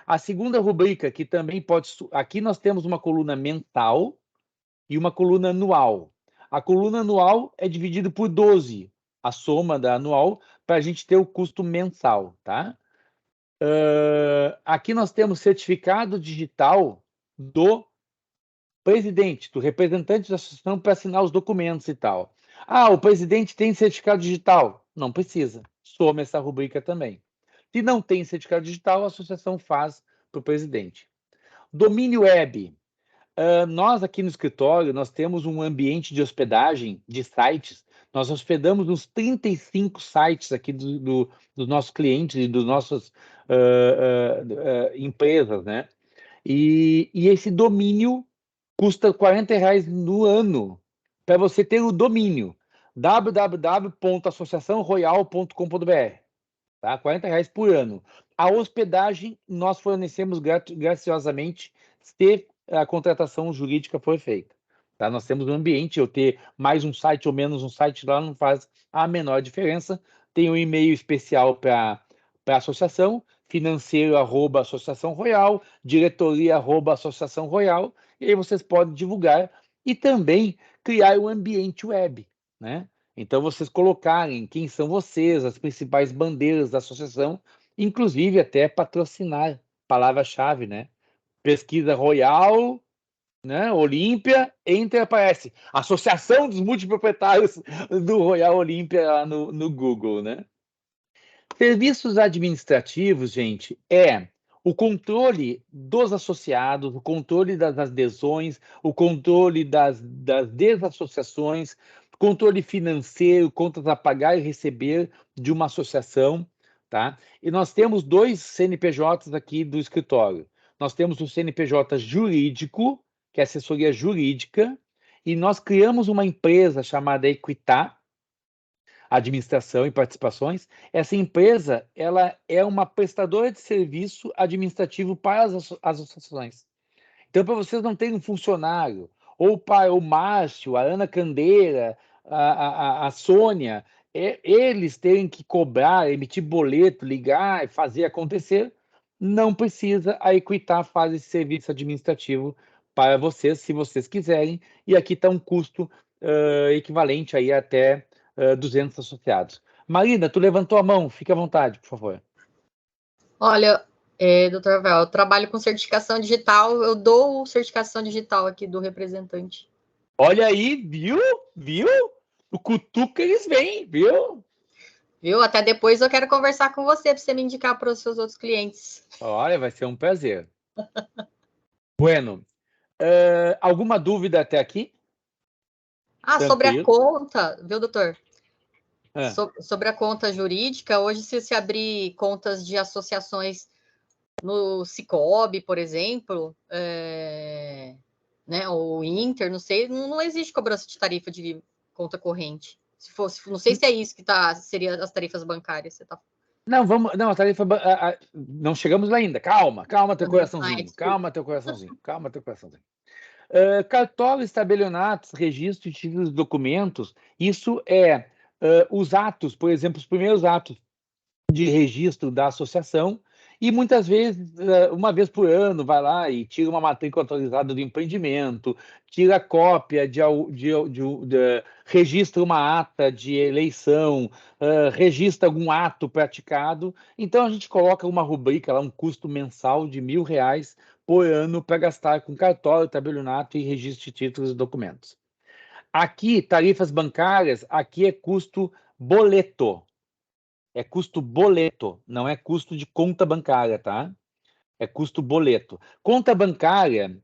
A segunda rubrica, que também pode... Aqui nós temos uma coluna mensal e uma coluna anual. A coluna anual é dividida por 12, a soma da anual, para a gente ter o custo mensal, tá? Aqui nós temos certificado digital do presidente, do representante da associação para assinar os documentos e tal. Ah, o presidente tem certificado digital? Não precisa. Some essa rubrica também. Se não tem certificado digital, a associação faz para o presidente. Domínio web. Nós aqui no escritório, nós temos um ambiente de hospedagem de sites. Nós hospedamos uns 35 sites aqui dos nossos clientes e dos nossas empresas, né? E esse domínio custa R$ 40 no ano para você ter o domínio www.associaçãoroyal.com.br, tá? R$ 40 por ano. A hospedagem nós fornecemos graciosamente se a contratação jurídica for feita, tá? Nós temos um ambiente, eu ter mais um site ou menos um site lá não faz a menor diferença. Tem um e-mail especial para a associação, financeiro@associação royal, diretoria@associação royal, e aí vocês podem divulgar e também criar um ambiente web, né? Então, vocês colocarem quem são vocês, as principais bandeiras da associação, inclusive até patrocinar, palavra-chave, né? Pesquisa Royal, né? Olímpia, Enter aparece. Associação dos Multiproprietários do Royal Olímpia lá no Google, né? Serviços administrativos, gente, é o controle dos associados, o controle das adesões, o controle das desassociações, controle financeiro, contas a pagar e receber de uma associação, tá? E nós temos 2 CNPJs aqui do escritório. Nós temos o CNPJ jurídico, que é assessoria jurídica, e nós criamos uma empresa chamada Equitá, administração e participações. Essa empresa, ela é uma prestadora de serviço administrativo para as associações. Então, para vocês não terem um funcionário, ou para o Márcio, a Ana Candeira, a Sônia, eles terem que cobrar, emitir boleto, ligar e fazer acontecer, não precisa, a Equitá faz esse serviço administrativo para vocês, se vocês quiserem, e aqui está um custo equivalente aí até 200 associados. Marina, tu levantou a mão, fica à vontade, por favor. Olha, doutor Vel, eu trabalho com certificação digital, eu dou certificação digital aqui do representante. Olha aí, viu? O cutuca eles vêm, viu? Viu? Até depois eu quero conversar com você para você me indicar para os seus outros clientes. Olha, vai ser um prazer. Bueno, alguma dúvida até aqui? Sobre a conta, viu, doutor? Sobre a conta jurídica, hoje se abrir contas de associações no Sicob, por exemplo, né? Ou Inter, não sei, não existe cobrança de tarifa de conta corrente. Se fosse, não sei se é isso que seria as tarifas bancárias. Você tá... Não, a tarifa. Não chegamos lá ainda. Calma, teu coraçãozinho. Calma, teu coraçãozinho. Cartórios, tabelionatos, registro de títulos e documentos, isso é os atos, por exemplo, os primeiros atos de registro da associação, e muitas vezes, uma vez por ano, vai lá e tira uma matrícula atualizada do empreendimento, tira cópia registra uma ata de eleição, registra algum ato praticado. Então, a gente coloca uma rubrica lá, um custo mensal de R$ 1.000 por ano para gastar com cartório, tabelionato e registro de títulos e documentos. Aqui, tarifas bancárias, aqui é custo boleto. É custo boleto, não é custo de conta bancária, tá? É custo boleto. Conta bancária,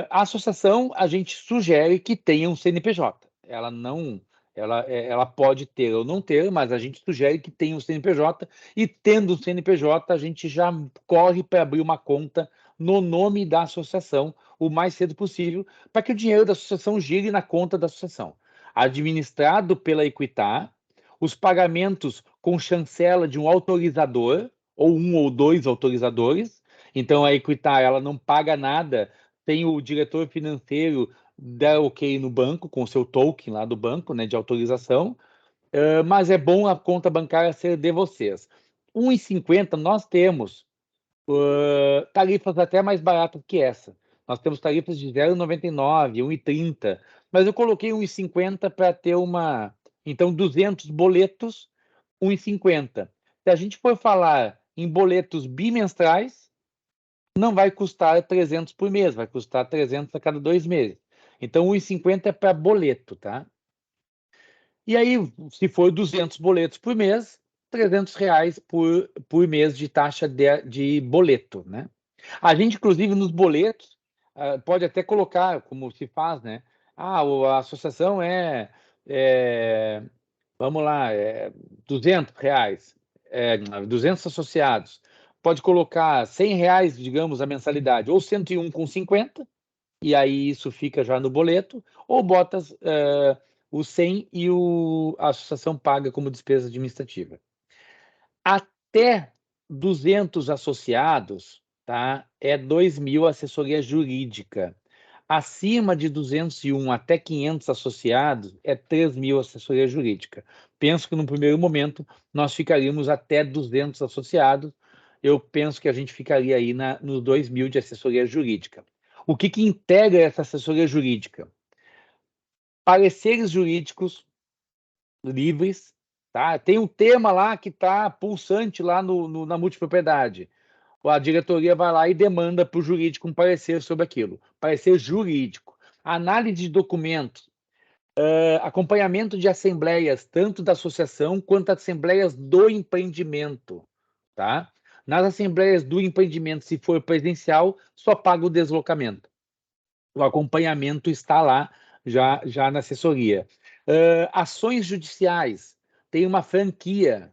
a associação, a gente sugere que tenha um CNPJ. Ela não, ela pode ter ou não ter, mas a gente sugere que tenha um CNPJ, e tendo um CNPJ, a gente já corre para abrir uma conta no nome da associação o mais cedo possível, para que o dinheiro da associação gire na conta da associação. Administrado pela Equitar, os pagamentos com chancela de um autorizador, ou um ou dois autorizadores. Então, a Equitar, ela não paga nada, tem o diretor financeiro dar ok no banco, com o seu token lá do banco, né, de autorização, mas é bom a conta bancária ser de vocês. R$ 1,50 nós temos tarifas até mais baratas que essa. Nós temos tarifas de 0,99, 1,30, mas eu coloquei 1,50 para ter uma... Então, 200 boletos, 1,50. Se a gente for falar em boletos bimestrais, não vai custar 300 por mês, vai custar 300 a cada 2 meses. Então, 1,50 é para boleto, tá? E aí, se for 200 boletos por mês, R$ 300 por mês de taxa de boleto, né? A gente, inclusive, nos boletos, pode até colocar, como se faz, né? A associação vamos lá, R$ 200, 200 associados. Pode colocar R$ 100, digamos, a mensalidade, ou 101,50, e aí isso fica já no boleto, ou botas o 100 e a associação paga como despesa administrativa. Até 200 associados, tá? É 2.000 assessoria jurídica. Acima de 201 até 500 associados, é 3.000 assessoria jurídica. Penso que no primeiro momento nós ficaríamos até 200 associados. Eu penso que a gente ficaria aí nos 2.000 de assessoria jurídica. O que integra essa assessoria jurídica? Pareceres jurídicos livres, tá? Tem um tema lá que está pulsante lá na multipropriedade. A diretoria vai lá e demanda para o jurídico um parecer sobre aquilo. Parecer jurídico. Análise de documentos. Acompanhamento de assembleias, tanto da associação quanto assembleias do empreendimento, tá? Nas assembleias do empreendimento, se for presencial, só paga o deslocamento. O acompanhamento está lá, já na assessoria. Ações judiciais. Tem uma franquia.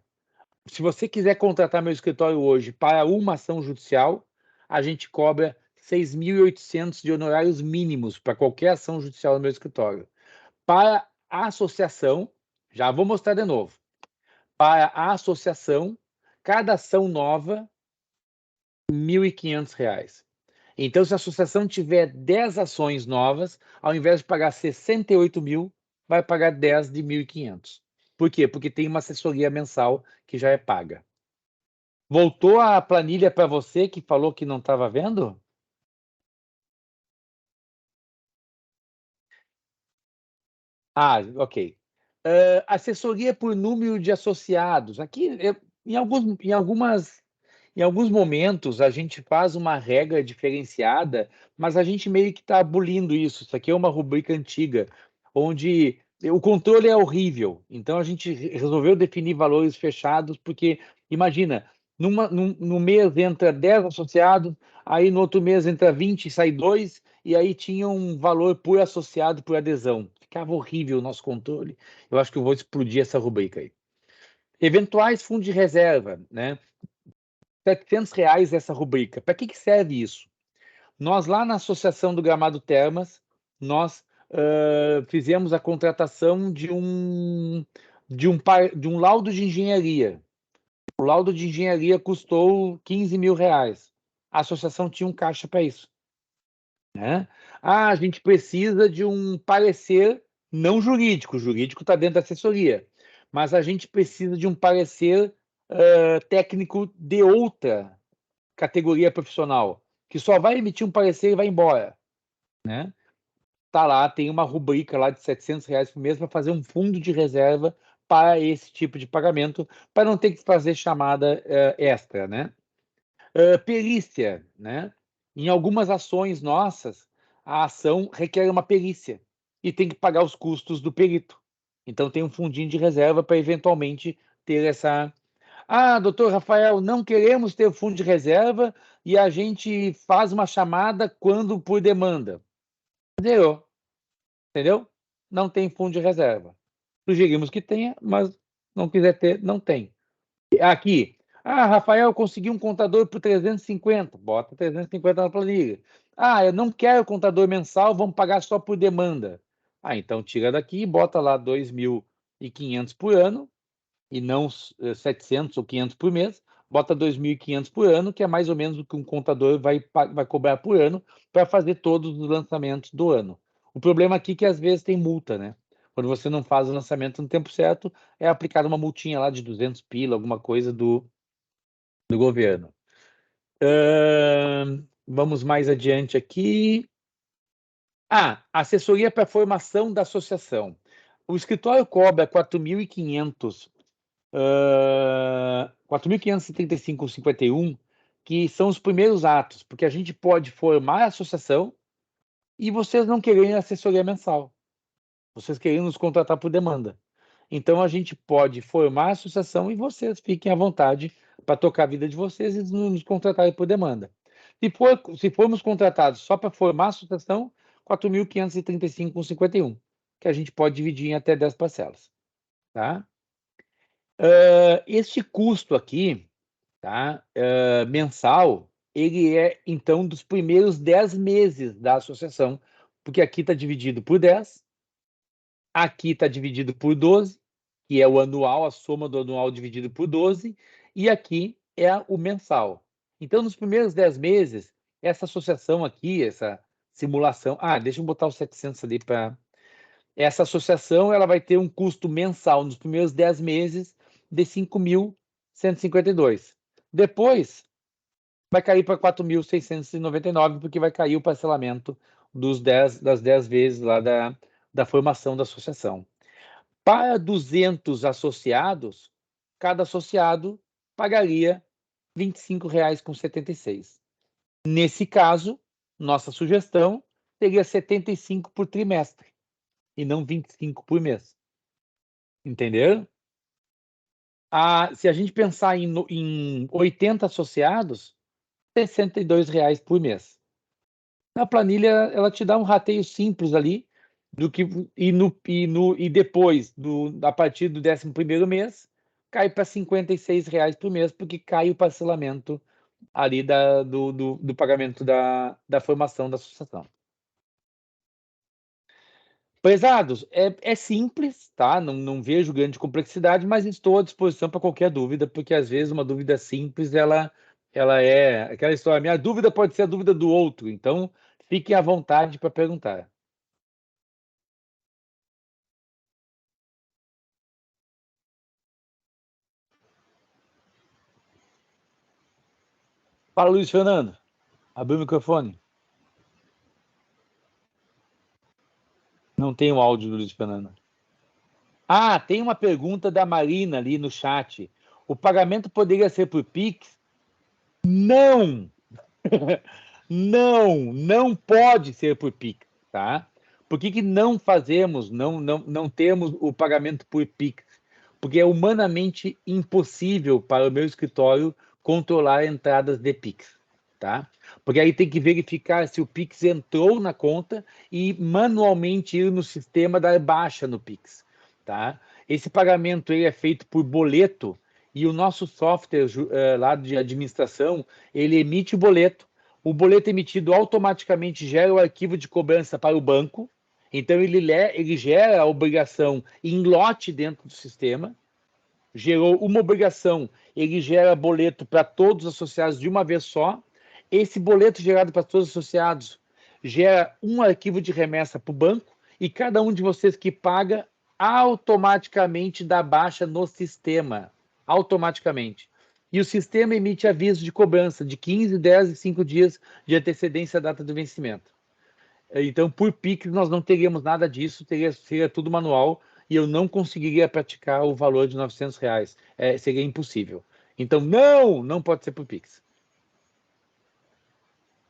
Se você quiser contratar meu escritório hoje para uma ação judicial, a gente cobra 6.800 de honorários mínimos para qualquer ação judicial no meu escritório. Para a associação, já vou mostrar de novo. Para a associação, cada ação nova, R$ 1.500. Então, se a associação tiver 10 ações novas, ao invés de pagar 68 mil, vai pagar 10 de 1.500. Por quê? Porque tem uma assessoria mensal que já é paga. Voltou a planilha para você que falou que não estava vendo? Ok. Assessoria por número de associados. Aqui, em alguns momentos, a gente faz uma regra diferenciada, mas a gente meio que está abolindo isso. Isso aqui é uma rubrica antiga, onde o controle é horrível. Então, a gente resolveu definir valores fechados, porque, imagina, no mês entra 10 associados, aí no outro mês entra 20 e sai 2, e aí tinha um valor por associado, por adesão. Ficava horrível o nosso controle. Eu acho que eu vou explodir essa rubrica aí. Eventuais fundos de reserva, né? R$ 700 essa rubrica. Para que serve isso? Nós lá na Associação do Gramado Termas, nós fizemos a contratação de um laudo de engenharia. O laudo de engenharia custou R$15 mil. A associação tinha um caixa para isso. Né? A gente precisa de um parecer não jurídico. O jurídico está dentro da assessoria. Mas a gente precisa de um parecer técnico de outra categoria profissional, que só vai emitir um parecer e vai embora. Né? Tá lá, tem uma rubrica lá de R$700 por mês para fazer um fundo de reserva para esse tipo de pagamento, para não ter que fazer chamada extra, né? Perícia, né? Em algumas ações nossas, a ação requer uma perícia e tem que pagar os custos do perito. Então tem um fundinho de reserva para eventualmente ter essa... Ah, doutor Rafael, não queremos ter fundo de reserva e a gente faz uma chamada quando por demanda. Zerou. Entendeu? Não tem fundo de reserva. Sugerimos que tenha, mas não quiser ter, não tem. Aqui, Rafael, consegui um contador por 350, bota 350 na planilha. Eu não quero contador mensal, vamos pagar só por demanda. Então tira daqui e bota lá 2.500 por ano, e não 700 ou 500 por mês, bota 2.500 por ano, que é mais ou menos o que um contador vai cobrar por ano para fazer todos os lançamentos do ano. O problema aqui é que às vezes tem multa, né? Quando você não faz o lançamento no tempo certo, é aplicada uma multinha lá de 200 pila, alguma coisa do governo. Vamos mais adiante aqui. Assessoria para formação da associação. O escritório cobra 4.500, 4.535,51, que são os primeiros atos, porque a gente pode formar a associação e vocês não querem assessoria mensal. Vocês querem nos contratar por demanda. Então, a gente pode formar a associação e vocês fiquem à vontade para tocar a vida de vocês e nos contratarem por demanda. Se formos contratados só para formar a associação, 4.535,51, que a gente pode dividir em até 10 parcelas. Tá? Este custo aqui, tá? Mensal, ele é, então, dos primeiros 10 meses da associação, porque aqui está dividido por 10, aqui está dividido por 12, que é o anual, a soma do anual dividido por 12, e aqui é o mensal. Então, nos primeiros 10 meses, essa associação aqui, essa simulação... deixa eu botar os 700 ali para... Essa associação ela vai ter um custo mensal nos primeiros 10 meses de 5.152. Depois, vai cair para 4.699, porque vai cair o parcelamento das 10 vezes lá da formação da associação. Para 200 associados, cada associado pagaria R$ 25,76. Nesse caso, nossa sugestão seria 75 por trimestre e não 25 por mês. Entenderam? Se a gente pensar em 80 associados, R$ 62,00 por mês. Na planilha, ela te dá um rateio simples ali, e depois, a partir do 11º mês, cai para R$ 56,00 por mês, porque cai o parcelamento ali do pagamento da formação da associação. Prezados, é simples, tá? Não vejo grande complexidade, mas estou à disposição para qualquer dúvida, porque às vezes uma dúvida simples, ela é aquela história, minha dúvida pode ser a dúvida do outro, então fiquem à vontade para perguntar. Fala, Luiz Fernando. Abriu o microfone. Não tem o áudio do Luiz Fernando. Tem uma pergunta da Marina ali no chat. O pagamento poderia ser por Pix? Não! Não pode ser por Pix, tá? Por que não fazemos, não temos o pagamento por Pix? Porque é humanamente impossível para o meu escritório controlar entradas de Pix, tá? Porque aí tem que verificar se o Pix entrou na conta e manualmente ir no sistema dar baixa no Pix, tá? Esse pagamento aí é feito por boleto e o nosso software lá de administração, ele emite o boleto, O boleto emitido automaticamente gera o arquivo de cobrança para o banco, então ele gera a obrigação em lote dentro do sistema, gerou uma obrigação, ele gera boleto para todos os associados de uma vez só. Esse boleto gerado para todos os associados gera um arquivo de remessa para o banco e cada um de vocês que paga automaticamente dá baixa no sistema, automaticamente. E o sistema emite aviso de cobrança de 15, 10 e 5 dias de antecedência à data do vencimento. Então, por Pix, nós não teríamos nada disso, seria tudo manual e eu não conseguiria praticar o valor de R$900. Seria impossível. Então, não pode ser por Pix.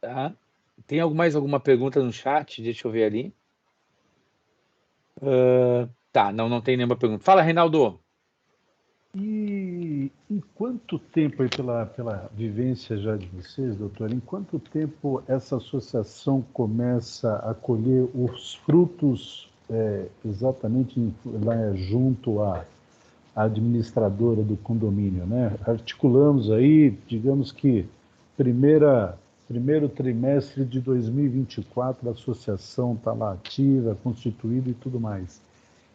Tá? Tem mais alguma pergunta no chat? Deixa eu ver ali. Tá, não tem nenhuma pergunta. Fala, Reinaldo. E em quanto tempo, aí, pela vivência já de vocês, doutor, em quanto tempo essa associação começa a colher os frutos exatamente lá junto à administradora do condomínio, né? Articulamos aí, digamos que primeiro trimestre de 2024, a associação está lá ativa, constituída e tudo mais.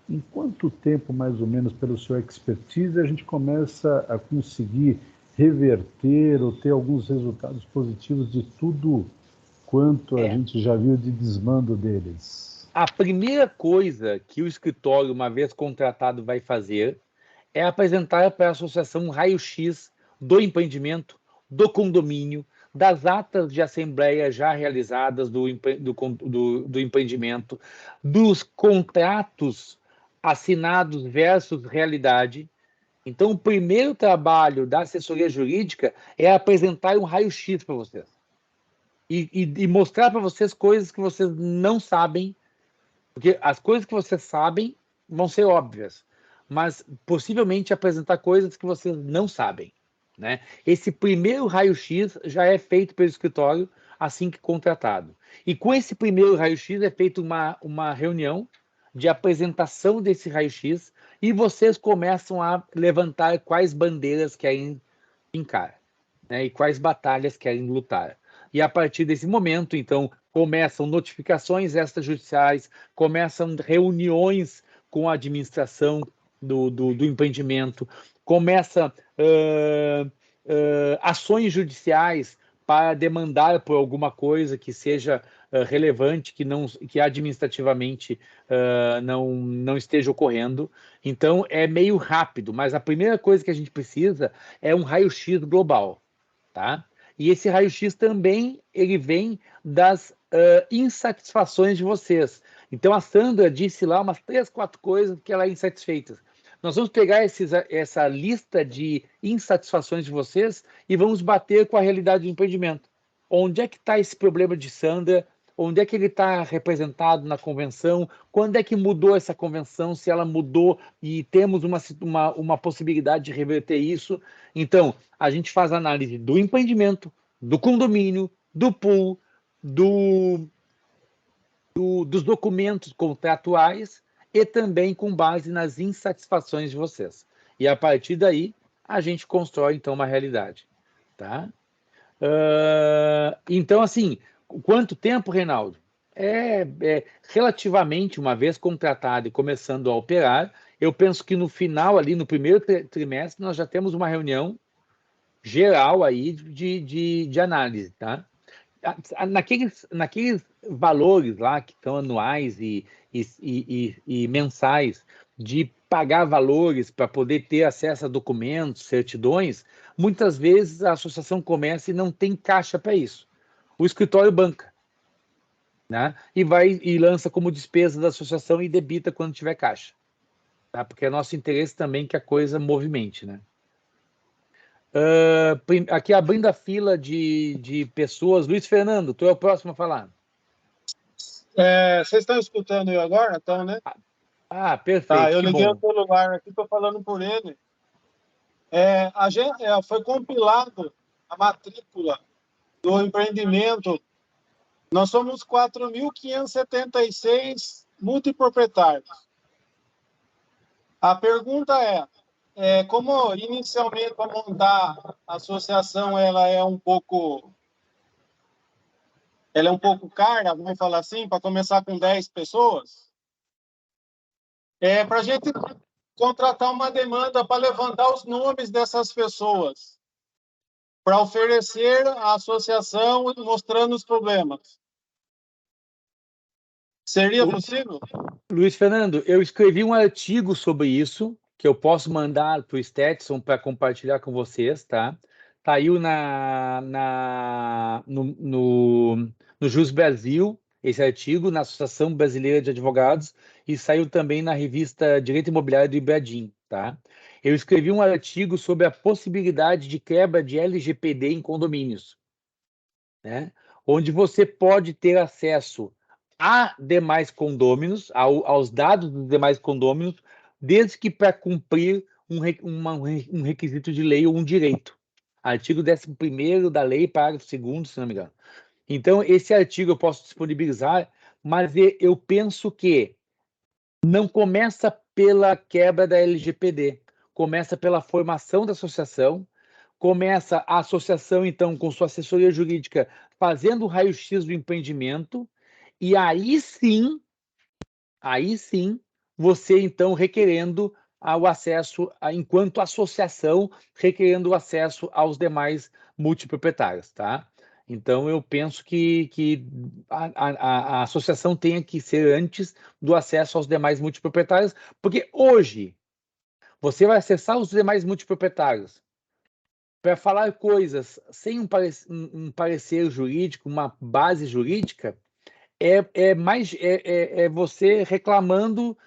Em quanto tempo, mais ou menos, pelo seu expertise, a gente começa a conseguir reverter ou ter alguns resultados positivos de tudo quanto a gente já viu de desmando deles? A primeira coisa que o escritório, uma vez contratado, vai fazer é apresentar para a associação um raio-x do empreendimento, do condomínio, das atas de assembleia já realizadas do empreendimento, dos contratos assinados versus realidade. Então, o primeiro trabalho da assessoria jurídica é apresentar um raio-x para vocês. E mostrar para vocês coisas que vocês não sabem, porque as coisas que vocês sabem vão ser óbvias, mas possivelmente apresentar coisas que vocês não sabem, né? Esse primeiro raio-x já é feito pelo escritório assim que contratado. E com esse primeiro raio-x é feita uma reunião de apresentação desse raio-x e vocês começam a levantar quais bandeiras querem fincar, né? E quais batalhas querem lutar. E a partir desse momento, então, começam notificações extrajudiciais, começam reuniões com a administração do empreendimento, começa ações judiciais para demandar por alguma coisa que seja relevante, que administrativamente não esteja ocorrendo. Então, é meio rápido, mas a primeira coisa que a gente precisa é um raio-x global, tá? E esse raio-x também ele vem das insatisfações de vocês. Então, a Sandra disse lá umas 3, 4 coisas que ela é insatisfeita. Nós vamos pegar essa lista de insatisfações de vocês e vamos bater com a realidade do empreendimento. Onde é que está esse problema de Sandra? Onde é que ele está representado na convenção? Quando é que mudou essa convenção? Se ela mudou e temos uma possibilidade de reverter isso. Então, a gente faz análise do empreendimento, do condomínio, do pool, dos documentos contratuais e também com base nas insatisfações de vocês. E a partir daí, a gente constrói, então, uma realidade. Tá? Então, assim, quanto tempo, Reinaldo? Relativamente, uma vez contratado e começando a operar, eu penso que no final, ali no primeiro trimestre, nós já temos uma reunião geral aí de análise, tá? Naqueles valores lá que estão anuais e mensais de pagar valores para poder ter acesso a documentos, certidões, muitas vezes a associação começa e não tem caixa para isso. O escritório banca, né? E lança como despesa da associação e debita quando tiver caixa, tá? Porque é nosso interesse também que a coisa movimente, né? Aqui abrindo a fila de pessoas. Luiz Fernando, tu é o próximo a falar. Vocês estão escutando eu agora, então, né? Perfeito. Tá, eu liguei o celular aqui, estou falando por ele. Foi compilado a matrícula do empreendimento. Nós somos 4.576 multiproprietários. A pergunta como inicialmente para montar a associação ela é um pouco ela é um pouco cara, vamos falar assim, para começar com 10 pessoas, para a gente contratar uma demanda para levantar os nomes dessas pessoas, para oferecer à associação mostrando os problemas. Seria possível? Luiz Fernando, eu escrevi um artigo sobre isso, que eu posso mandar para o Stetson para compartilhar com vocês, tá? Saiu no Jus Brasil, esse artigo, na Associação Brasileira de Advogados, e saiu também na revista Direito Imobiliário do Ibradim, tá? Eu escrevi um artigo sobre a possibilidade de quebra de LGPD em condomínios, né? Onde você pode ter acesso a demais condôminos, aos dados dos demais condôminos, desde que para cumprir um requisito de lei ou um direito. Artigo 11º da lei, parágrafo 2º, se não me engano. Então, esse artigo eu posso disponibilizar, mas eu penso que não começa pela quebra da LGPD, começa pela formação da associação, começa a associação, então, com sua assessoria jurídica, fazendo o raio-x do empreendimento, e aí sim, você, então, requerendo o acesso, enquanto associação, requerendo o acesso aos demais multiproprietários, tá? Então, eu penso que a associação tenha que ser antes do acesso aos demais multiproprietários, porque hoje você vai acessar os demais multiproprietários para falar coisas sem um parecer jurídico, uma base jurídica, é você reclamando.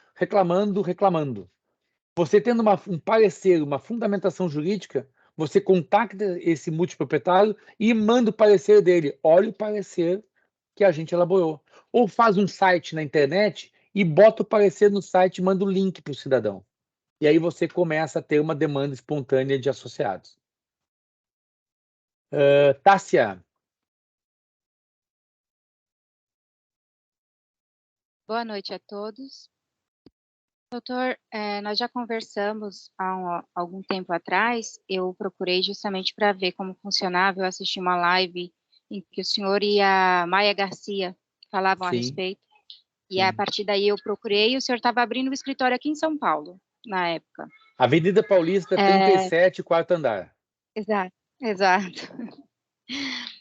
Você tendo um parecer, uma fundamentação jurídica, você contacta esse multiproprietário e manda o parecer dele. Olha o parecer que a gente elaborou. Ou faz um site na internet e bota o parecer no site e manda o link para o cidadão. E aí você começa a ter uma demanda espontânea de associados. Tássia. Boa noite a todos. Doutor, nós já conversamos há algum tempo atrás, eu procurei justamente para ver como funcionava, eu assisti uma live em que o senhor e a Maia Garcia falavam a respeito, e a partir daí eu procurei, e o senhor estava abrindo um escritório aqui em São Paulo, na época. Avenida Paulista, 37, quarto andar. Exato.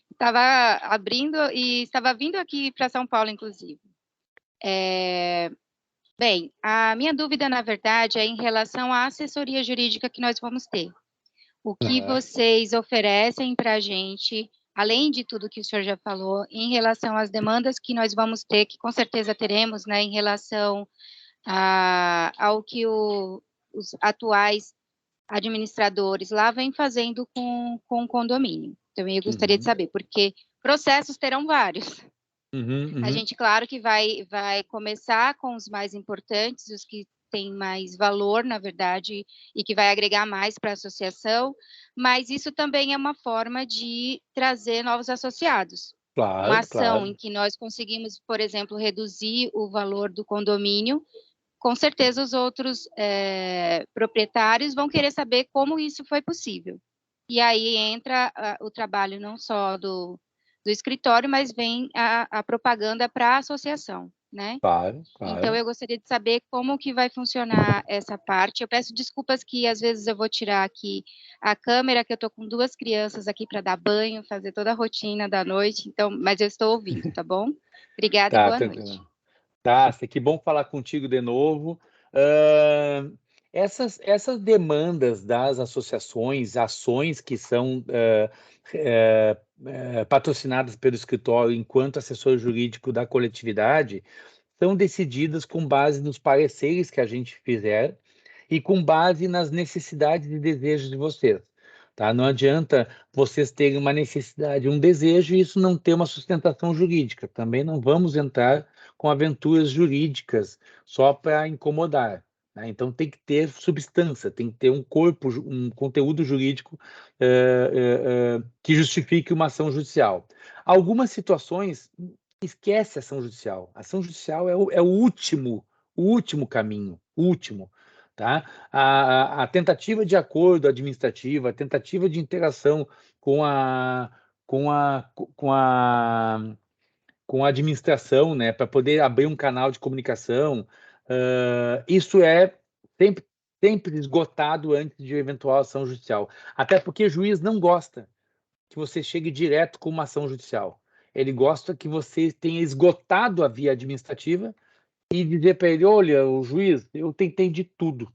Estava abrindo e estava vindo aqui para São Paulo, inclusive. Bem, a minha dúvida, na verdade, é em relação à assessoria jurídica que nós vamos ter. O que vocês oferecem para a gente, além de tudo que o senhor já falou, em relação às demandas que nós vamos ter, que com certeza teremos, né, em relação ao que os atuais administradores lá vêm fazendo com o condomínio. Então, eu gostaria de saber, porque processos terão vários. A gente, claro que vai começar com os mais importantes, os que têm mais valor, na verdade, e que vai agregar mais para a associação, mas isso também é uma forma de trazer novos associados. Claro, uma ação em que nós conseguimos, por exemplo, reduzir o valor do condomínio, com certeza os outros proprietários vão querer saber como isso foi possível. E aí entra o trabalho não só do escritório, mas vem a propaganda para a associação, né? Claro. Então, eu gostaria de saber como que vai funcionar essa parte. Eu peço desculpas que, às vezes, eu vou tirar aqui a câmera, que eu estou com 2 crianças aqui para dar banho, fazer toda a rotina da noite, então, mas eu estou ouvindo, tá bom? Obrigada e boa noite. Que bom falar contigo de novo. Essas demandas das associações, ações que são patrocinadas pelo escritório enquanto assessor jurídico da coletividade, são decididas com base nos pareceres que a gente fizer e com base nas necessidades e desejos de vocês. Tá? Não adianta vocês terem uma necessidade, um desejo e isso não ter uma sustentação jurídica. Também não vamos entrar com aventuras jurídicas só para incomodar. Né? Então tem que ter substância, tem que ter um corpo, um conteúdo jurídico que justifique uma ação judicial. Algumas situações esquece a ação judicial. A ação judicial é o último caminho, tá? A tentativa de acordo administrativo, a tentativa de interação com a com a administração, né, para poder abrir um canal de comunicação. Isso é sempre esgotado antes de eventual ação judicial. Até porque o juiz não gosta que você chegue direto com uma ação judicial. Ele gosta que você tenha esgotado a via administrativa e dizer para ele, olha, o juiz, eu tentei de tudo.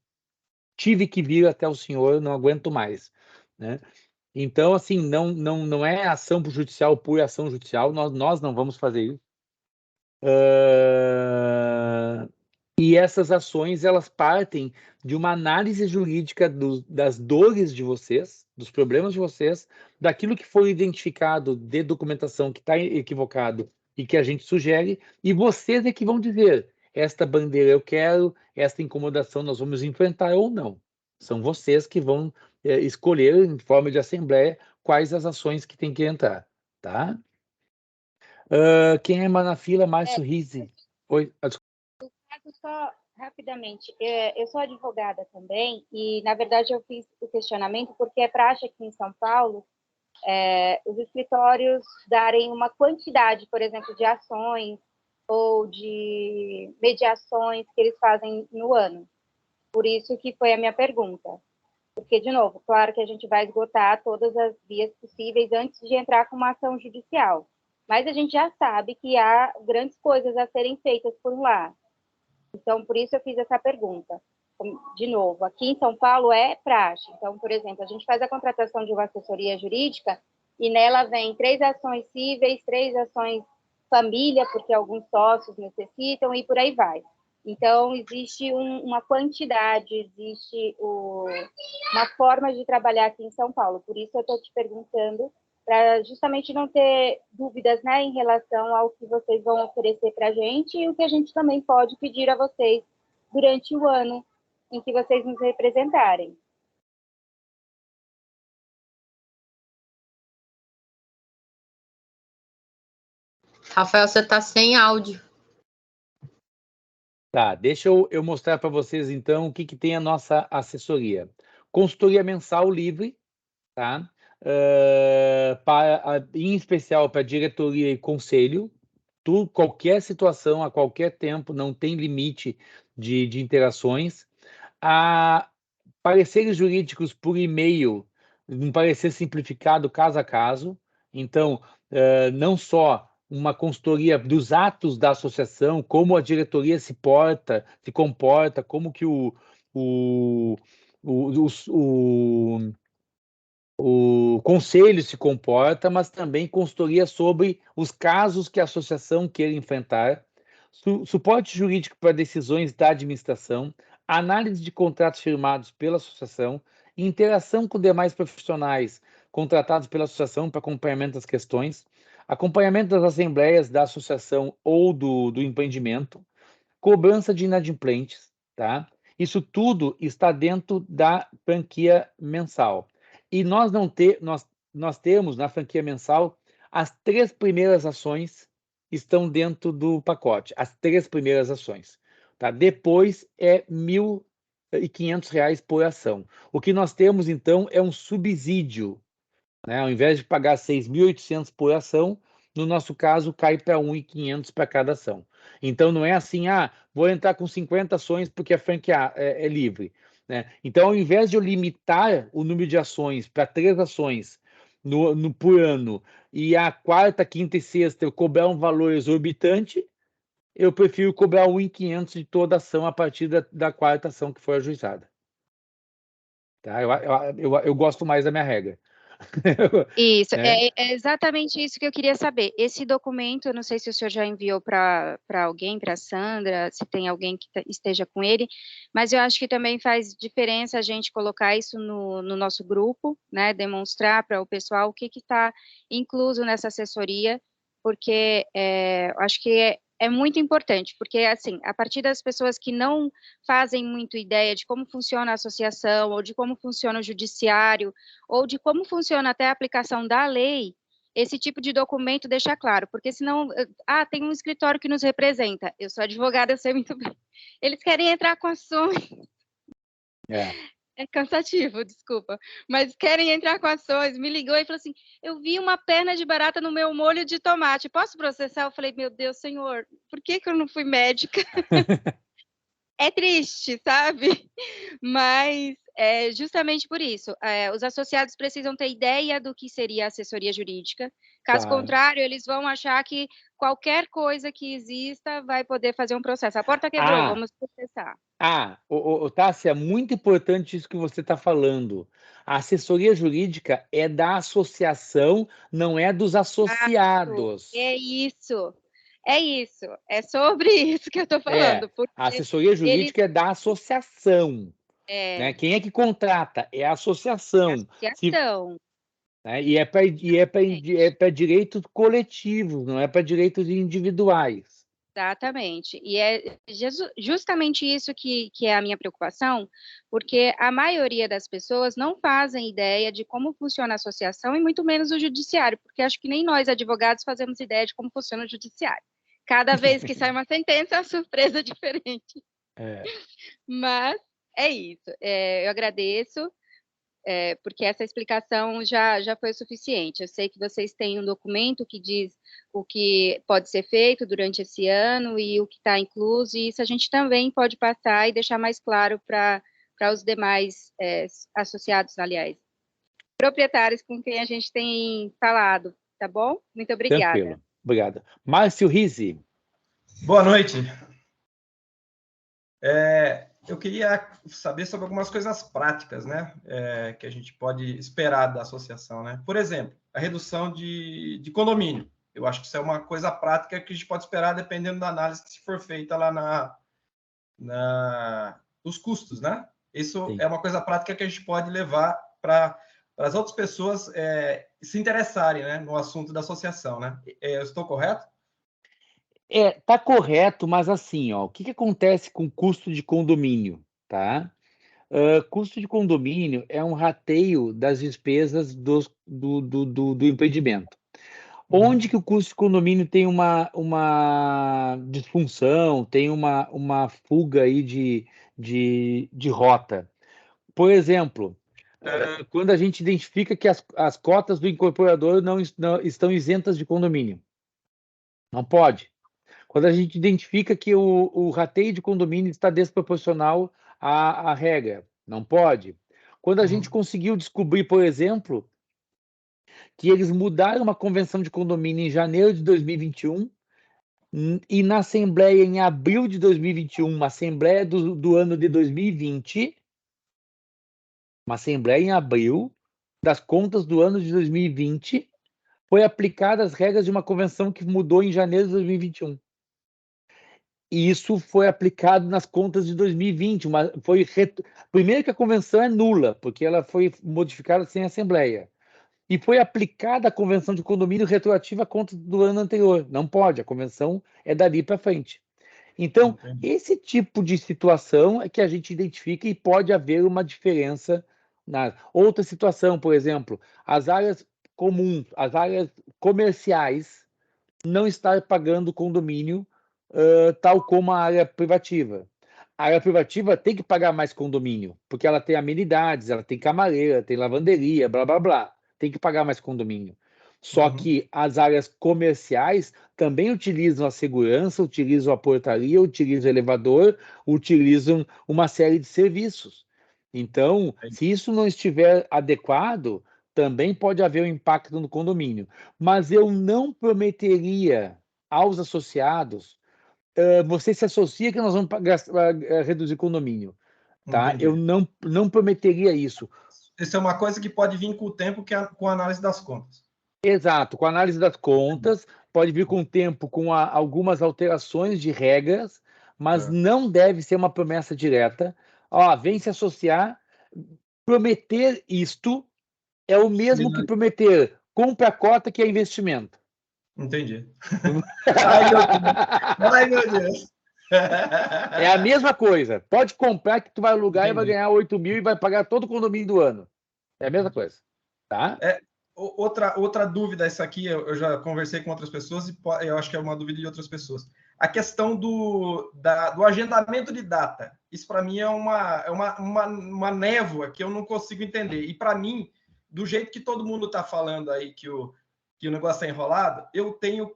Tive que vir até o senhor, não aguento mais, né? Então, assim, não é ação judicial por ação judicial, nós não vamos fazer isso. E essas ações, elas partem de uma análise jurídica das dores de vocês, dos problemas de vocês, daquilo que foi identificado de documentação que está equivocado e que a gente sugere, e vocês é que vão dizer, esta bandeira eu quero, esta incomodação nós vamos enfrentar ou não. São vocês que vão escolher, em forma de assembleia, quais as ações que tem que entrar, tá? Quem é na fila? Márcio Rizzi. Oi, só rapidamente, eu sou advogada também e, na verdade, eu fiz o questionamento porque é praxe aqui em São Paulo os escritórios darem uma quantidade, por exemplo, de ações ou de mediações que eles fazem no ano. Por isso que foi a minha pergunta. Porque, de novo, claro que a gente vai esgotar todas as vias possíveis antes de entrar com uma ação judicial. Mas a gente já sabe que há grandes coisas a serem feitas por lá. Então, por isso eu fiz essa pergunta. De novo, aqui em São Paulo é praxe. Então, por exemplo, a gente faz a contratação de uma assessoria jurídica e nela vem 3 ações cíveis, 3 ações família, porque alguns sócios necessitam, e por aí vai. Então, existe uma quantidade, existe uma forma de trabalhar aqui em São Paulo. Por isso eu estou te perguntando, para justamente não ter dúvidas, né, em relação ao que vocês vão oferecer para a gente e o que a gente também pode pedir a vocês durante o ano em que vocês nos representarem. Rafael, você está sem áudio. Tá, deixa eu mostrar para vocês, então, o que tem a nossa assessoria. Consultoria mensal livre, tá? Em especial para diretoria e conselho. Qualquer situação, a qualquer tempo, não tem limite de interações. Pareceres jurídicos por e-mail, um parecer simplificado caso a caso. Então, não só uma consultoria dos atos da associação, como a diretoria se comporta, como que o conselho se comporta, mas também consultoria sobre os casos que a associação queira enfrentar, suporte jurídico para decisões da administração, análise de contratos firmados pela associação, interação com demais profissionais contratados pela associação para acompanhamento das questões, acompanhamento das assembleias da associação ou do empreendimento, cobrança de inadimplentes, tá? Isso tudo está dentro da franquia mensal. E nós temos na franquia mensal as 3 primeiras ações estão dentro do pacote, as 3 primeiras ações. Tá? Depois é R$ 1.500 por ação. O que nós temos, então, é um subsídio. Né? Ao invés de pagar R$ 6.800 por ação, no nosso caso, cai para R$ 1.500 para cada ação. Então, não é assim, vou entrar com 50 ações porque a franquia é livre. Né? Então, ao invés de eu limitar o número de ações para 3 ações por ano e a quarta, quinta e sexta eu cobrar um valor exorbitante, eu prefiro cobrar R$ 1.500 de toda ação a partir da quarta ação que foi ajuizada. Tá? Eu gosto mais da minha regra. Isso, é exatamente isso que eu queria saber. Esse documento, eu não sei se o senhor já enviou para alguém, para a Sandra, se tem alguém que esteja com ele, mas eu acho que também faz diferença a gente colocar isso no nosso grupo, né, demonstrar para o pessoal o que está incluso nessa assessoria, porque acho que é muito importante, porque, assim, a partir das pessoas que não fazem muito ideia de como funciona a associação, ou de como funciona o judiciário, ou de como funciona até a aplicação da lei, esse tipo de documento deixa claro, porque senão, tem um escritório que nos representa, eu sou advogada, eu sei muito bem, eles querem entrar com ações, É cansativo, desculpa. Mas querem entrar com ações. Me ligou e falou assim: eu vi uma perna de barata no meu molho de tomate. Posso processar? Eu falei: meu Deus, senhor, por que eu não fui médica? É triste, sabe? Mas é justamente por isso. Os associados precisam ter ideia do que seria assessoria jurídica. Caso contrário, eles vão achar que qualquer coisa que exista vai poder fazer um processo. A porta quebrou, vamos processar. Tássia, é muito importante isso que você está falando. A assessoria jurídica é da associação, não é dos associados. É isso. É isso. É sobre isso que eu estou falando. A assessoria jurídica é da associação. Né? Quem é que contrata? É a associação. E é para direitos coletivos, não é para direitos individuais. Exatamente. E é justamente isso que é a minha preocupação, porque a maioria das pessoas não fazem ideia de como funciona a associação e muito menos o judiciário, porque acho que nem nós, advogados, fazemos ideia de como funciona o judiciário. Cada vez que sai uma sentença, é uma surpresa diferente. Mas é isso. Eu agradeço, porque essa explicação já foi o suficiente. Eu sei que vocês têm um documento que diz o que pode ser feito durante esse ano e o que está incluso, e isso a gente também pode passar e deixar mais claro para os demais associados, aliás, proprietários com quem a gente tem falado, tá bom? Muito obrigada. Tranquilo, obrigado. Márcio Rizzi. Boa noite. Eu queria saber sobre algumas coisas práticas, né, que a gente pode esperar da associação, né? Por exemplo, a redução de condomínio. Eu acho que isso é uma coisa prática que a gente pode esperar dependendo da análise que se for feita lá nos custos, né? Isso Sim. É uma coisa prática que a gente pode levar para as outras pessoas se interessarem, né, no assunto da associação, né? Eu estou correto? Tá correto, mas assim, o que acontece com custo de condomínio, tá? Custo de condomínio é um rateio das despesas do empreendimento. Onde que o custo de condomínio tem uma disfunção, tem uma fuga aí de rota. Por exemplo, quando a gente identifica que as cotas do incorporador não estão isentas de condomínio. Não pode. Quando a gente identifica que o rateio de condomínio está desproporcional à regra, não pode. Quando a gente conseguiu descobrir, por exemplo, que eles mudaram uma convenção de condomínio em janeiro de 2021 e na Assembleia em abril de 2021, uma Assembleia do ano de 2020, uma Assembleia em abril das contas do ano de 2020, foi aplicada as regras de uma convenção que mudou em janeiro de 2021. E isso foi aplicado nas contas de 2020. Primeiro que a convenção é nula, porque ela foi modificada sem assembleia. E foi aplicada a convenção de condomínio retroativa à conta do ano anterior. Não pode, a convenção é dali para frente. Então, esse tipo de situação é que a gente identifica e pode haver uma diferença. Outra situação, por exemplo, as áreas comuns, as áreas comerciais não estar pagando condomínio tal como a área privativa. A área privativa tem que pagar mais condomínio, porque ela tem amenidades, ela tem camareira, tem lavanderia, blá, blá, blá. Tem que pagar mais condomínio. Só que as áreas comerciais também utilizam a segurança, utilizam a portaria, utilizam o elevador, utilizam uma série de serviços. Então, se isso não estiver adequado, também pode haver um impacto no condomínio. Mas eu não prometeria aos associados você se associa que nós vamos reduzir condomínio, tá? Entendi. Eu não prometeria isso. Isso é uma coisa que pode vir com o tempo, com a análise das contas. Exato, com a análise das contas, pode vir com o tempo, com algumas alterações de regras, mas não deve ser uma promessa direta. Vem se associar, prometer isto é o mesmo que prometer compra a cota que é investimento. Entendi. Ai, meu Deus. É a mesma coisa. Pode comprar que tu vai alugar e vai ganhar 8 mil e vai pagar todo o condomínio do ano. É a mesma coisa. Tá? outra dúvida, essa aqui eu já conversei com outras pessoas e eu acho que é uma dúvida de outras pessoas. A questão do agendamento de data. Isso, para mim, é uma névoa que eu não consigo entender. E, para mim, do jeito que todo mundo está falando aí que o negócio está enrolado, eu tenho,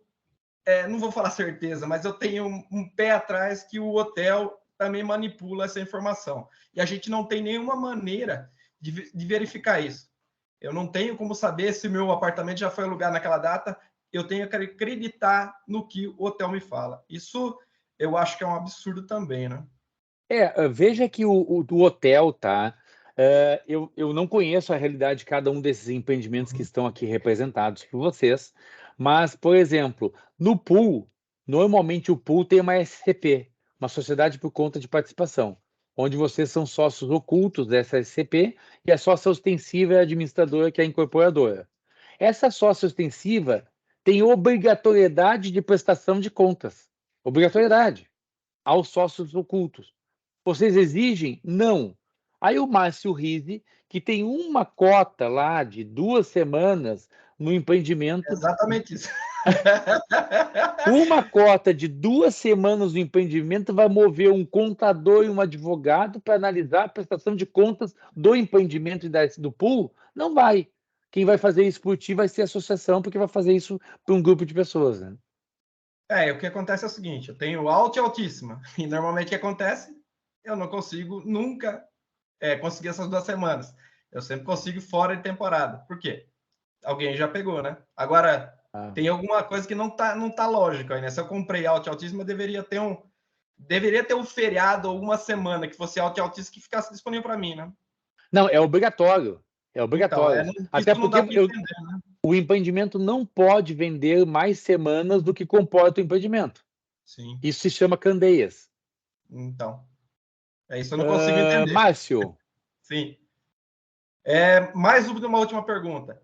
não vou falar certeza, mas eu tenho um pé atrás que o hotel também manipula essa informação. E a gente não tem nenhuma maneira de verificar isso. Eu não tenho como saber se o meu apartamento já foi alugado naquela data. Eu tenho que acreditar no que o hotel me fala. Isso eu acho que é um absurdo também, né? Veja que o hotel, tá? Eu não conheço a realidade de cada um desses empreendimentos que estão aqui representados por vocês, mas, por exemplo, no pool, normalmente o pool tem uma SCP, uma sociedade por conta de participação, onde vocês são sócios ocultos dessa SCP e a sócia ostensiva é a administradora, que é a incorporadora. Essa sócia ostensiva tem obrigatoriedade de prestação de contas, obrigatoriedade, aos sócios ocultos. Vocês exigem? Não. Aí o Márcio Rizzi, que tem uma cota lá de 2 semanas no empreendimento. Exatamente isso. Uma cota de 2 semanas no empreendimento vai mover um contador e um advogado para analisar a prestação de contas do empreendimento e do pool? Não vai. Quem vai fazer isso por ti vai ser a associação, porque vai fazer isso para um grupo de pessoas, né? O que acontece é o seguinte, eu tenho alta e altíssima, e normalmente o que acontece? Eu não consigo nunca conseguir essas 2 semanas. Eu sempre consigo fora de temporada. Por quê? Alguém já pegou, né? Agora, tem alguma coisa que não tá lógica aí, né? Se eu comprei alta e altíssima, deveria ter um feriado ou uma semana que fosse alta e altíssima que ficasse disponível para mim, né? Não, é obrigatório. É obrigatório. Então, até porque entender, né? O empreendimento não pode vender mais semanas do que comporta o empreendimento. Sim. Isso se chama candeias. Então, isso eu não consigo entender. Márcio. Sim. Mais uma última pergunta.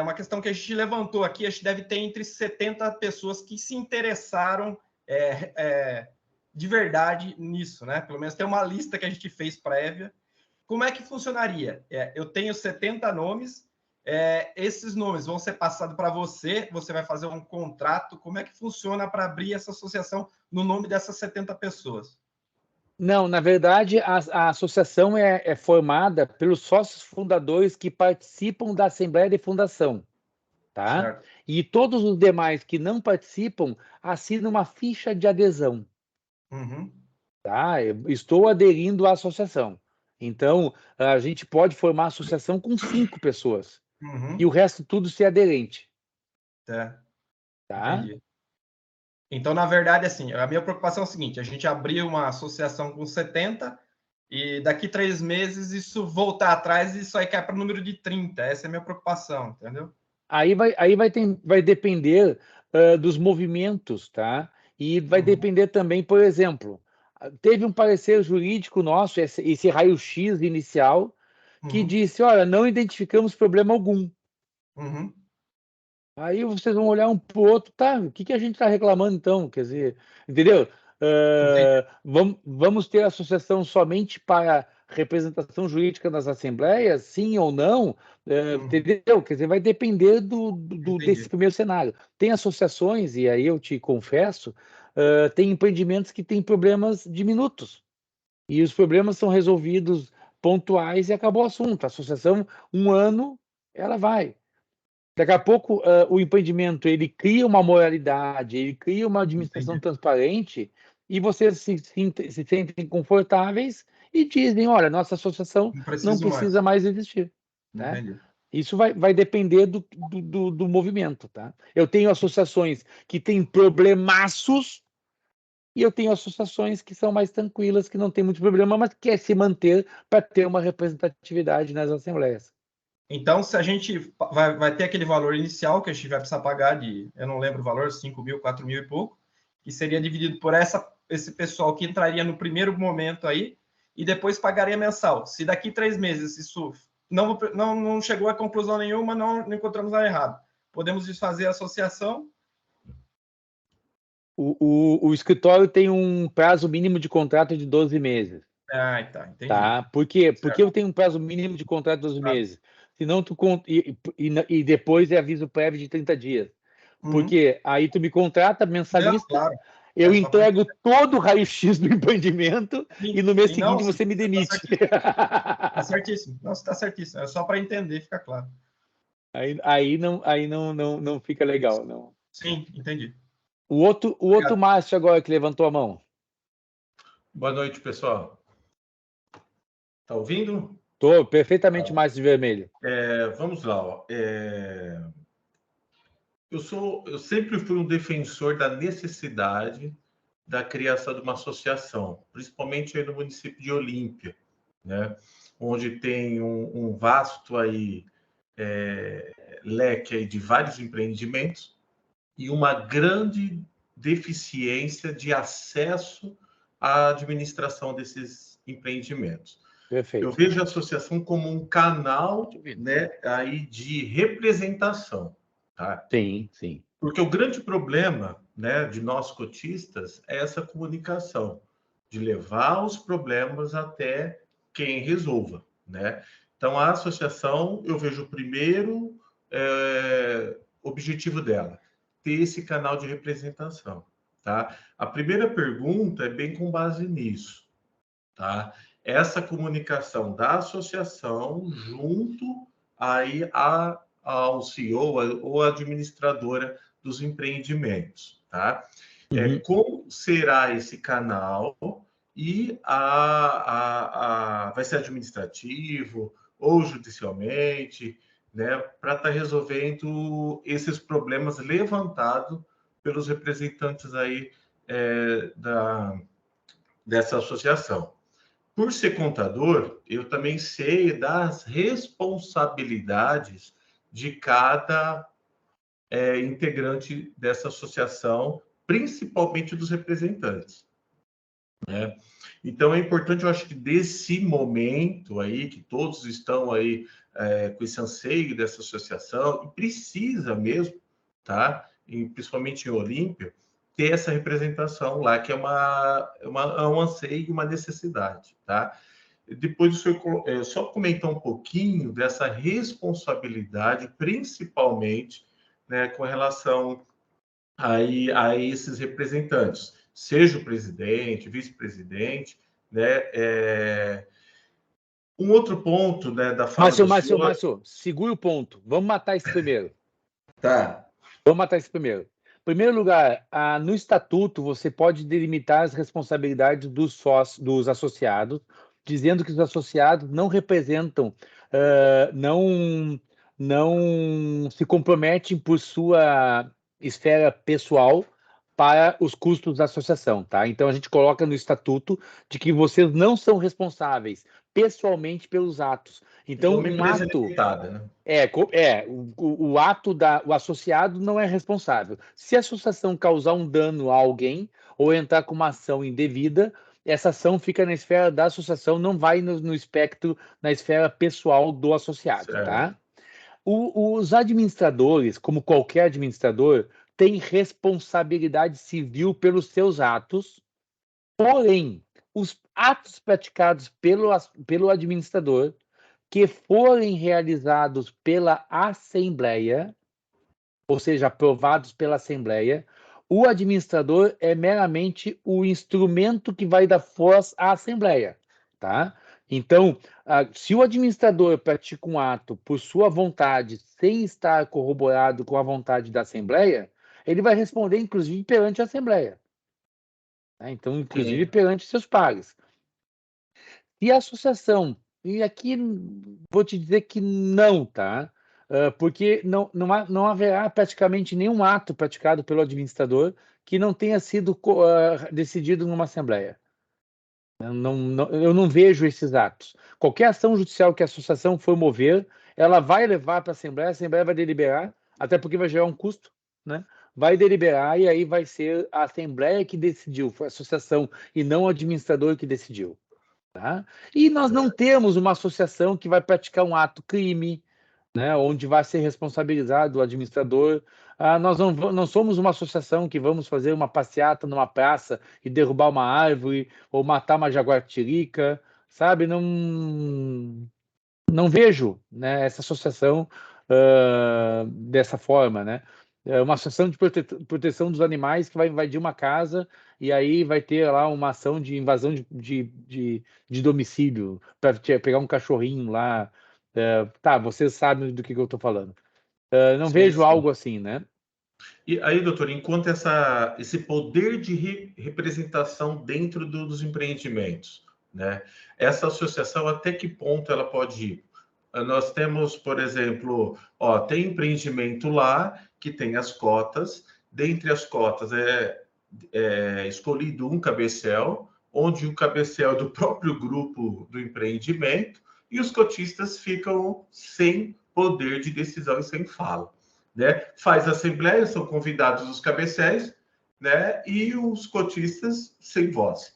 Uma questão que a gente levantou aqui, a gente deve ter entre 70 pessoas que se interessaram de verdade nisso, né? Pelo menos tem uma lista que a gente fez prévia. Como é que funcionaria? Eu tenho 70 nomes, esses nomes vão ser passados para você vai fazer um contrato. Como é que funciona para abrir essa associação no nome dessas 70 pessoas? Não, na verdade, a associação é formada pelos sócios fundadores que participam da Assembleia de Fundação, tá? Certo. E todos os demais que não participam assinam uma ficha de adesão. Uhum. Tá? Eu estou aderindo à associação. Então, a gente pode formar associação com 5 pessoas. Uhum. E o resto tudo ser aderente. Tá? Entendi. Então, na verdade, assim, a minha preocupação é o seguinte, a gente abriu uma associação com 70 e daqui 3 meses isso voltar atrás e isso aí cai para o número de 30. Essa é a minha preocupação, entendeu? Aí vai depender dos movimentos, tá? E vai depender também, por exemplo, teve um parecer jurídico nosso, esse raio-x inicial, que disse, olha, não identificamos problema algum. Uhum. Aí vocês vão olhar um para o outro, tá? O que a gente está reclamando então? Quer dizer, entendeu? Vamos ter associação somente para representação jurídica nas assembleias, sim ou não? Entendeu? Quer dizer, vai depender desse primeiro cenário. Tem associações, e aí eu te confesso, tem empreendimentos que têm problemas diminutos. E os problemas são resolvidos pontuais e acabou o assunto. A associação, 1 ano, ela vai. Daqui a pouco, o empreendimento ele cria uma moralidade, ele cria uma administração transparente e vocês se sentem confortáveis e dizem, olha, nossa associação não precisa mais existir. Né? Isso vai depender do movimento. Tá? Eu tenho associações que têm problemaços e eu tenho associações que são mais tranquilas, que não tem muito problema, mas quer se manter para ter uma representatividade nas assembleias. Então, se a gente vai ter aquele valor inicial que a gente vai precisar pagar eu não lembro o valor, 5 mil, 4 mil e pouco, que seria dividido por esse pessoal que entraria no primeiro momento aí, e depois pagaria mensal. Se daqui 3 meses isso não chegou a conclusão nenhuma, não encontramos nada errado, podemos desfazer a associação. O escritório tem um prazo mínimo de contrato de 12 meses. Tá, entendi. Tá? Por quê? Porque eu tenho um prazo mínimo de contrato de 12 meses. senão e depois é aviso prévio de 30 dias. Porque aí tu me contrata mensalista, claro. eu entrego todo o raio-x do empreendimento e no mês seguinte você me demite. Está certíssimo. Não, está certíssimo. É só para entender, fica claro. Aí não fica legal, não. Sim, entendi. O outro Márcio agora que levantou a mão. Boa noite, pessoal. Tá ouvindo? Estou perfeitamente, Márcio de Vermelho. Vamos lá. Ó. Eu sempre fui um defensor da necessidade da criação de uma associação, principalmente aí no município de Olímpia, né? Onde tem um vasto aí, leque aí de vários empreendimentos e uma grande deficiência de acesso à administração desses empreendimentos. Perfeito. Eu vejo a associação como um canal, né, aí de representação. Tá? Sim, sim. Porque o grande problema, né, de nós cotistas é essa comunicação, de levar os problemas até quem resolva, né? Então, a associação, eu vejo o primeiro objetivo dela, ter esse canal de representação, tá? A primeira pergunta é bem com base nisso, tá? Essa comunicação da associação junto aí ao CEO ou administradora dos empreendimentos, tá? Como será esse canal e vai ser administrativo ou judicialmente, né, para estar resolvendo esses problemas levantados pelos representantes aí dessa associação. Por ser contador, eu também sei das responsabilidades de cada integrante dessa associação, principalmente dos representantes, né? Então, é importante, eu acho que desse momento aí, que todos estão aí com esse anseio dessa associação, e precisa mesmo, tá? E, principalmente em Olímpia, ter essa representação lá, que é um anseio e uma necessidade, tá? Depois, o senhor só comentar um pouquinho dessa responsabilidade, principalmente, né, com relação a esses representantes, seja o presidente, vice-presidente, né? Um outro ponto, né, da fala do senhor... Márcio, segura o ponto. Vamos matar esse primeiro. Tá. Vamos matar esse primeiro. Em primeiro lugar, no estatuto, você pode delimitar as responsabilidades dos associados, dizendo que os associados não representam, não se comprometem por sua esfera pessoal para os custos da associação, tá? Então, a gente coloca no estatuto de que vocês não são responsáveis pessoalmente pelos atos. Então, um ato... Limitada, né? O ato o associado não é responsável. Se a associação causar um dano a alguém ou entrar com uma ação indevida, essa ação fica na esfera da associação, não vai no espectro, na esfera pessoal do associado, certo. Tá? Os administradores, como qualquer administrador, têm responsabilidade civil pelos seus atos, porém, os atos praticados pelo administrador que forem realizados pela Assembleia, ou seja, aprovados pela Assembleia, o administrador é meramente o instrumento que vai dar força à Assembleia, tá? Então, se o administrador pratica um ato por sua vontade, sem estar corroborado com a vontade da Assembleia, ele vai responder, inclusive, perante a Assembleia. Tá? Então, inclusive, perante seus pares. E a associação? E aqui vou te dizer que não, tá? Porque não haverá praticamente nenhum ato praticado pelo administrador que não tenha sido decidido numa Assembleia. Eu não vejo esses atos. Qualquer ação judicial que a associação for mover, ela vai levar para a Assembleia vai deliberar, até porque vai gerar um custo, né? Vai deliberar e aí vai ser a Assembleia que decidiu, foi a associação e não o administrador que decidiu. Tá? E nós não temos uma associação que vai praticar um ato crime, né, onde vai ser responsabilizado o administrador. Nós não somos uma associação que vamos fazer uma passeata numa praça e derrubar uma árvore ou matar uma jaguatirica, sabe? Não não vejo, né, essa associação dessa forma, né? É uma associação de proteção dos animais que vai invadir uma casa e aí vai ter lá uma ação de invasão de domicílio para pegar um cachorrinho lá. Tá, vocês sabem do que eu estou falando. Não Sim, vejo sim. algo assim, né? E aí, doutor, enquanto esse poder de representação dentro dos empreendimentos, né? Essa associação, até que ponto ela pode ir? Nós temos, por exemplo, tem empreendimento lá que tem as cotas, dentre as cotas é escolhido um cabecel, onde o cabecel é do próprio grupo do empreendimento, e os cotistas ficam sem poder de decisão e sem fala. Né? Faz assembleia, são convidados os cabecéis, né? E os cotistas sem voz.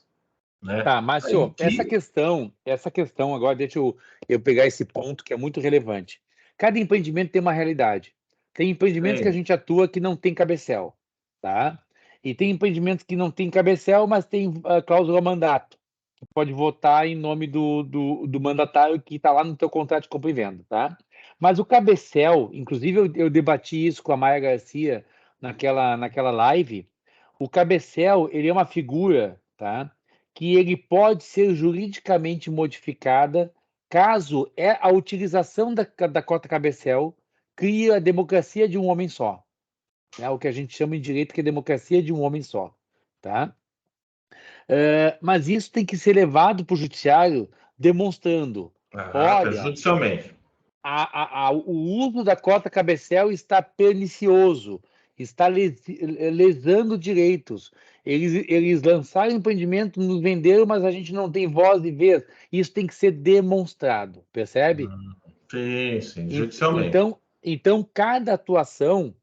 Né? Tá, Márcio, essa questão agora, deixa eu pegar esse ponto que é muito relevante. Cada empreendimento tem uma realidade. Tem empreendimentos que a gente atua que não tem cabecel, tá? E tem empreendimentos que não tem cabecel, mas tem cláusula mandato. Que pode votar em nome do mandatário que está lá no teu contrato de compra e venda, tá? Mas o cabecel, inclusive eu debati isso com a Maia Garcia naquela live. O cabecel, ele é uma figura, tá? Que ele pode ser juridicamente modificada caso a utilização da cota cabecel crie a democracia de um homem só. É o que a gente chama em direito que é democracia de um homem só. Tá? Mas isso tem que ser levado para o judiciário demonstrando, olha, judicialmente. O uso da cota cabecel está pernicioso, está lesando direitos. Eles lançaram empreendimento, nos venderam, mas a gente não tem voz e vez. Isso tem que ser demonstrado, percebe? Sim, judicialmente. Então, cada atuação,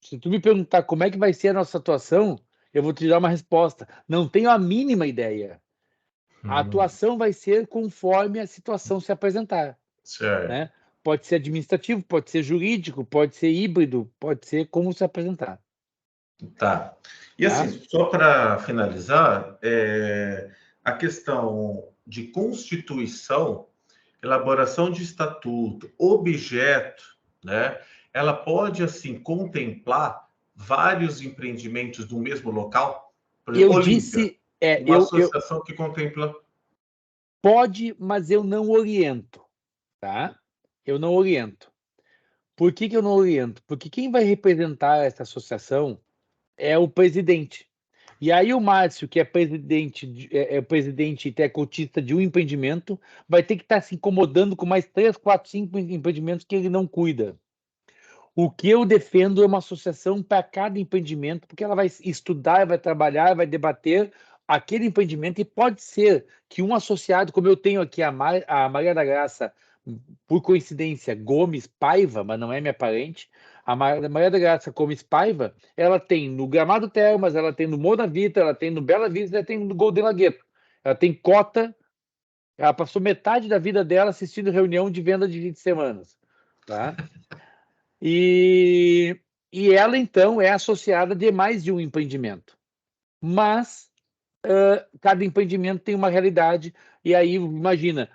se tu me perguntar como é que vai ser a nossa atuação, eu vou te dar uma resposta. Não tenho a mínima ideia. A atuação vai ser conforme a situação se apresentar. Certo. Né? Pode ser administrativo, pode ser jurídico, pode ser híbrido, pode ser como se apresentar. Tá. E assim, só para finalizar, a questão de constituição, elaboração de estatuto, objeto, né? Ela pode, assim, contemplar vários empreendimentos do mesmo local? Por exemplo, uma associação que contempla... Pode, mas eu não oriento, tá? Eu não oriento. Por que eu não oriento? Porque quem vai representar essa associação é o presidente. E aí o Márcio, que é presidente e é cotista de um empreendimento, vai ter que estar se incomodando com mais 3, 4, 5 empreendimentos que ele não cuida. O que eu defendo é uma associação para cada empreendimento, porque ela vai estudar, vai trabalhar, vai debater aquele empreendimento, e pode ser que um associado, como eu tenho aqui a Maria da Graça, por coincidência, Gomes Paiva, mas não é minha parente, a Maria da Graça Gomes Paiva, ela tem no Gramado Termas, ela tem no Mona Vita, ela tem no Bela Vista, ela tem no Golden Lagueto. Ela tem cota, ela passou metade da vida dela assistindo reunião de venda de 20 semanas. Tá? E ela, então, é associada de mais de um empreendimento. Mas cada empreendimento tem uma realidade. E aí, imagina,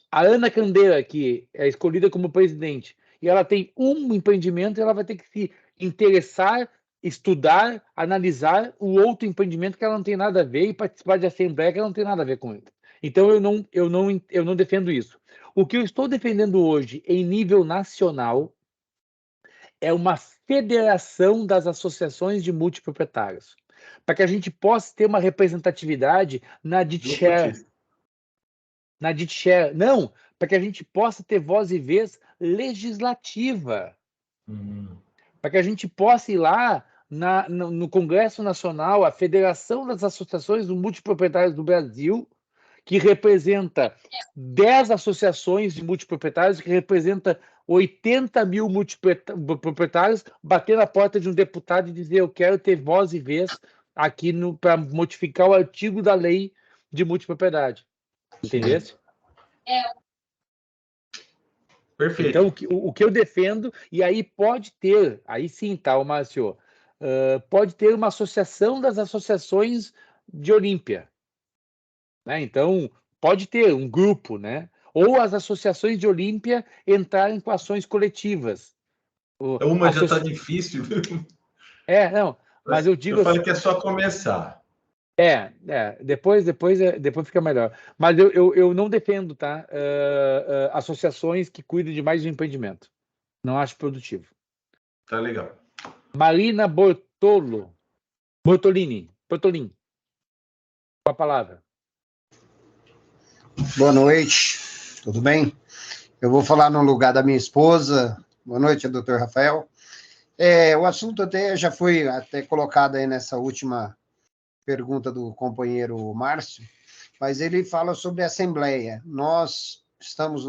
a Ana Candeira, que é escolhida como presidente, e ela tem um empreendimento, ela vai ter que se interessar, estudar, analisar o outro empreendimento que ela não tem nada a ver e participar de assembleia que ela não tem nada a ver com ele. Então, eu não defendo isso. O que eu estou defendendo hoje, em nível nacional, é uma federação das associações de multiproprietários, para que a gente possa ter uma representatividade na DITShare. Não, para que a gente possa ter voz e vez legislativa. Para que a gente possa ir lá no Congresso Nacional, a Federação das Associações de Multiproprietários do Brasil, que representa 10 associações de multiproprietários, que representa 80 mil multiproprietários, bater na porta de um deputado e dizer: eu quero ter voz e vez aqui para modificar o artigo da lei de multipropriedade. Entendesse? Perfeito. Então, o que eu defendo, e aí pode ter, aí sim, tá, Márcio, pode ter uma associação das associações de Olímpia. Né? Então, pode ter um grupo, né? Ou as associações de Olímpia entrarem com ações coletivas. Uma já está difícil. Não, mas eu digo... Eu falei que é só começar. Depois fica melhor. Mas eu não defendo, tá? Associações que cuidem de mais de um empreendimento. Não acho produtivo. Tá legal. Marina Bortolin, com a palavra. Boa noite, tudo bem? Eu vou falar no lugar da minha esposa. Boa noite, doutor Rafael. O assunto até já foi colocado aí nessa última pergunta do companheiro Márcio, mas ele fala sobre a Assembleia. Nós estamos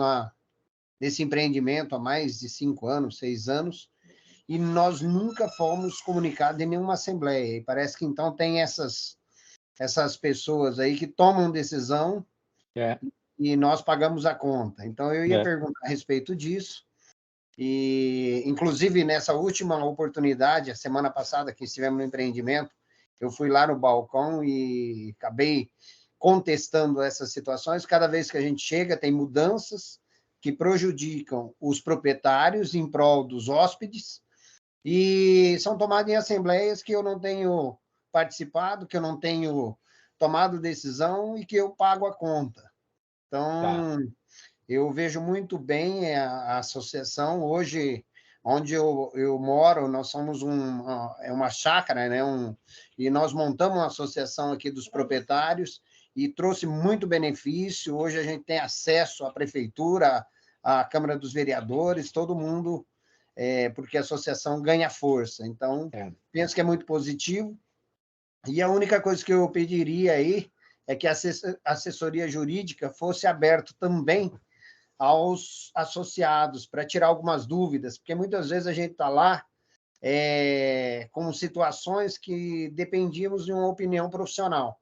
nesse empreendimento há mais de 5 anos, 6 anos, e nós nunca fomos comunicados em nenhuma Assembleia. E parece que então tem essas pessoas aí que tomam decisão e nós pagamos a conta. Então, eu ia perguntar a respeito disso. E, inclusive, nessa última oportunidade, a semana passada que estivemos no empreendimento, eu fui lá no balcão e acabei contestando essas situações. Cada vez que a gente chega, tem mudanças que prejudicam os proprietários em prol dos hóspedes e são tomadas em assembleias que eu não tenho participado, que eu não tenho tomado decisão e que eu pago a conta. Então, eu vejo muito bem a associação. Hoje, onde eu moro, nós somos uma chácara, né? E nós montamos uma associação aqui dos proprietários e trouxe muito benefício. Hoje a gente tem acesso à prefeitura, à Câmara dos Vereadores, todo mundo, porque a associação ganha força. Então, penso que é muito positivo. E a única coisa que eu pediria aí é que a assessoria jurídica fosse aberta também aos associados, para tirar algumas dúvidas, porque muitas vezes a gente está lá com situações que dependíamos de uma opinião profissional,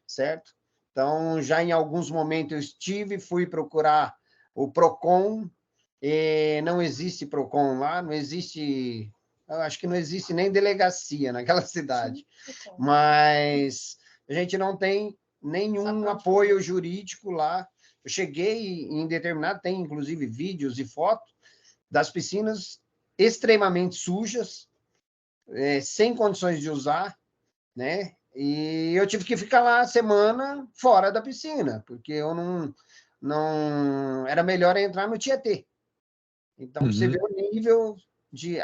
certo? Então, já em alguns momentos eu fui procurar o PROCON, não existe PROCON lá, não existe, eu acho que não existe nem delegacia naquela cidade, mas a gente não tem nenhum apoio jurídico lá. Eu cheguei em determinado, tem inclusive vídeos e fotos das piscinas extremamente sujas, sem condições de usar, né? E eu tive que ficar lá a semana fora da piscina, porque eu não era melhor entrar no Tietê. Então, você vê o nível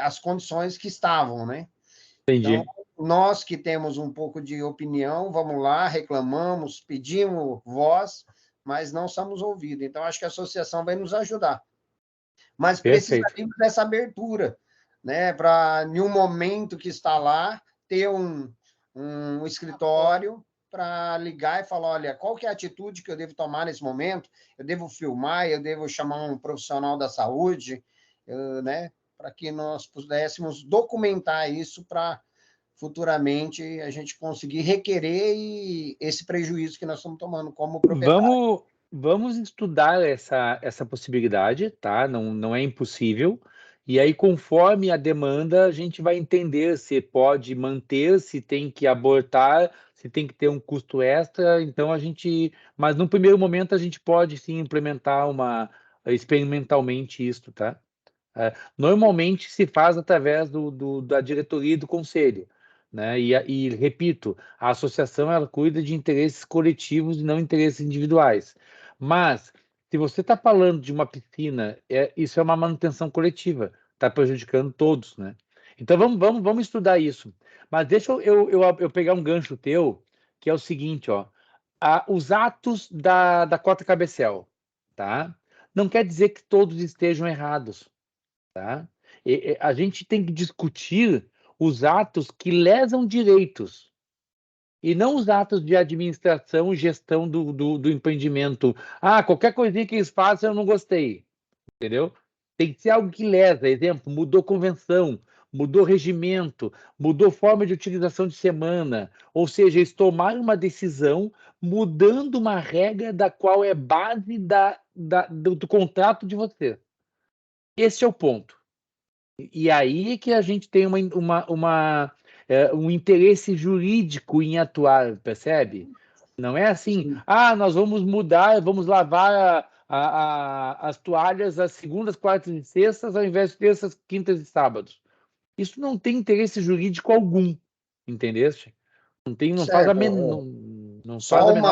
as condições que estavam, né? Entendi. Então, nós que temos um pouco de opinião, vamos lá, reclamamos, pedimos voz, mas não somos ouvidos. Então, acho que a associação vai nos ajudar. Mas precisaríamos dessa abertura, né? Para, em um momento que está lá, ter um escritório para ligar e falar, olha, qual que é a atitude que eu devo tomar nesse momento? Eu devo filmar, eu devo chamar um profissional da saúde, né? Para que nós pudéssemos documentar isso para futuramente a gente conseguir requerer esse prejuízo que nós estamos tomando como proprietário. Vamos estudar essa possibilidade, tá? Não é impossível. E aí, conforme a demanda, a gente vai entender se pode manter, se tem que abortar, se tem que ter um custo extra. Então, mas no primeiro momento, a gente pode sim implementar experimentalmente isso, tá? Normalmente se faz através da diretoria e do conselho, né? E repito, a associação ela cuida de interesses coletivos e não interesses individuais. Mas se você está falando de uma piscina, isso é uma manutenção coletiva, está prejudicando todos, né? Então vamos estudar isso. Mas deixa eu pegar um gancho teu, que é o seguinte, ó, os atos da Cota Cabecel, tá? Não quer dizer que todos estejam errados. Tá? A gente tem que discutir os atos que lesam direitos e não os atos de administração e gestão do empreendimento. Qualquer coisinha que eles façam eu não gostei, entendeu? Tem que ser algo que lesa, exemplo, mudou convenção, mudou regimento, mudou forma de utilização de semana, ou seja, eles tomaram uma decisão mudando uma regra da qual é base do contrato de você. Esse é o ponto. E aí que a gente tem um interesse jurídico em atuar, percebe? Não é assim, nós vamos mudar, vamos lavar as toalhas às segundas, quartas e sextas, ao invés de terças, quintas e sábados. Isso não tem interesse jurídico algum, entendeste? Não faz a menor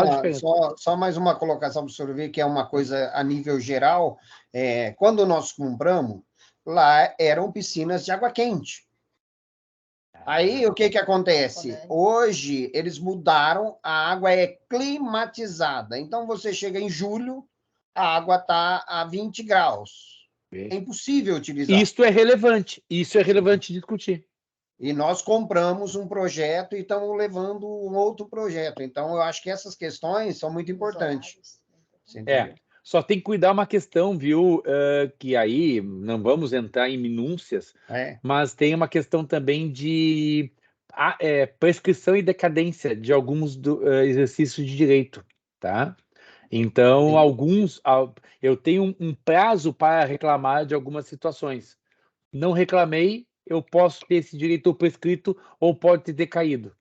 diferença. Só mais uma colocação para o senhor ver, que é uma coisa a nível geral. Quando nós compramos, lá eram piscinas de água quente. Aí, o que acontece? Hoje, eles mudaram, a água é climatizada. Então, você chega em julho, a água está a 20 graus. É impossível utilizar. Isso é relevante discutir. E nós compramos um projeto e estamos levando um outro projeto. Então, eu acho que essas questões são muito importantes. Só tem que cuidar uma questão, viu? Que aí não vamos entrar em minúcias, mas tem uma questão também de prescrição e decadência de alguns exercícios de direito, tá? Então, eu tenho um prazo para reclamar de algumas situações. Não reclamei, eu posso ter esse direito prescrito ou pode ter decaído.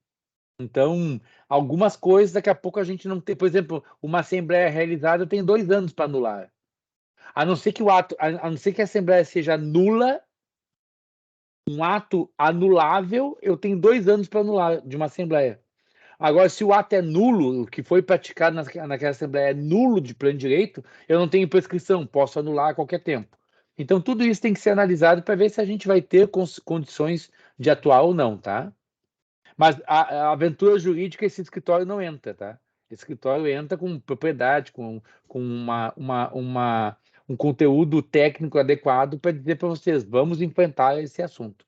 Então, algumas coisas, daqui a pouco a gente não tem. Por exemplo, uma assembleia realizada tem 2 anos para anular. A não ser que a assembleia seja nula, um ato anulável, eu tenho 2 anos para anular de uma assembleia. Agora, se o ato é nulo, o que foi praticado naquela assembleia é nulo de pleno direito, eu não tenho prescrição, posso anular a qualquer tempo. Então, tudo isso tem que ser analisado para ver se a gente vai ter condições de atuar ou não, tá? Mas a aventura jurídica, esse escritório não entra, tá? Esse escritório entra com propriedade, com um conteúdo técnico adequado para dizer para vocês, vamos enfrentar esse assunto.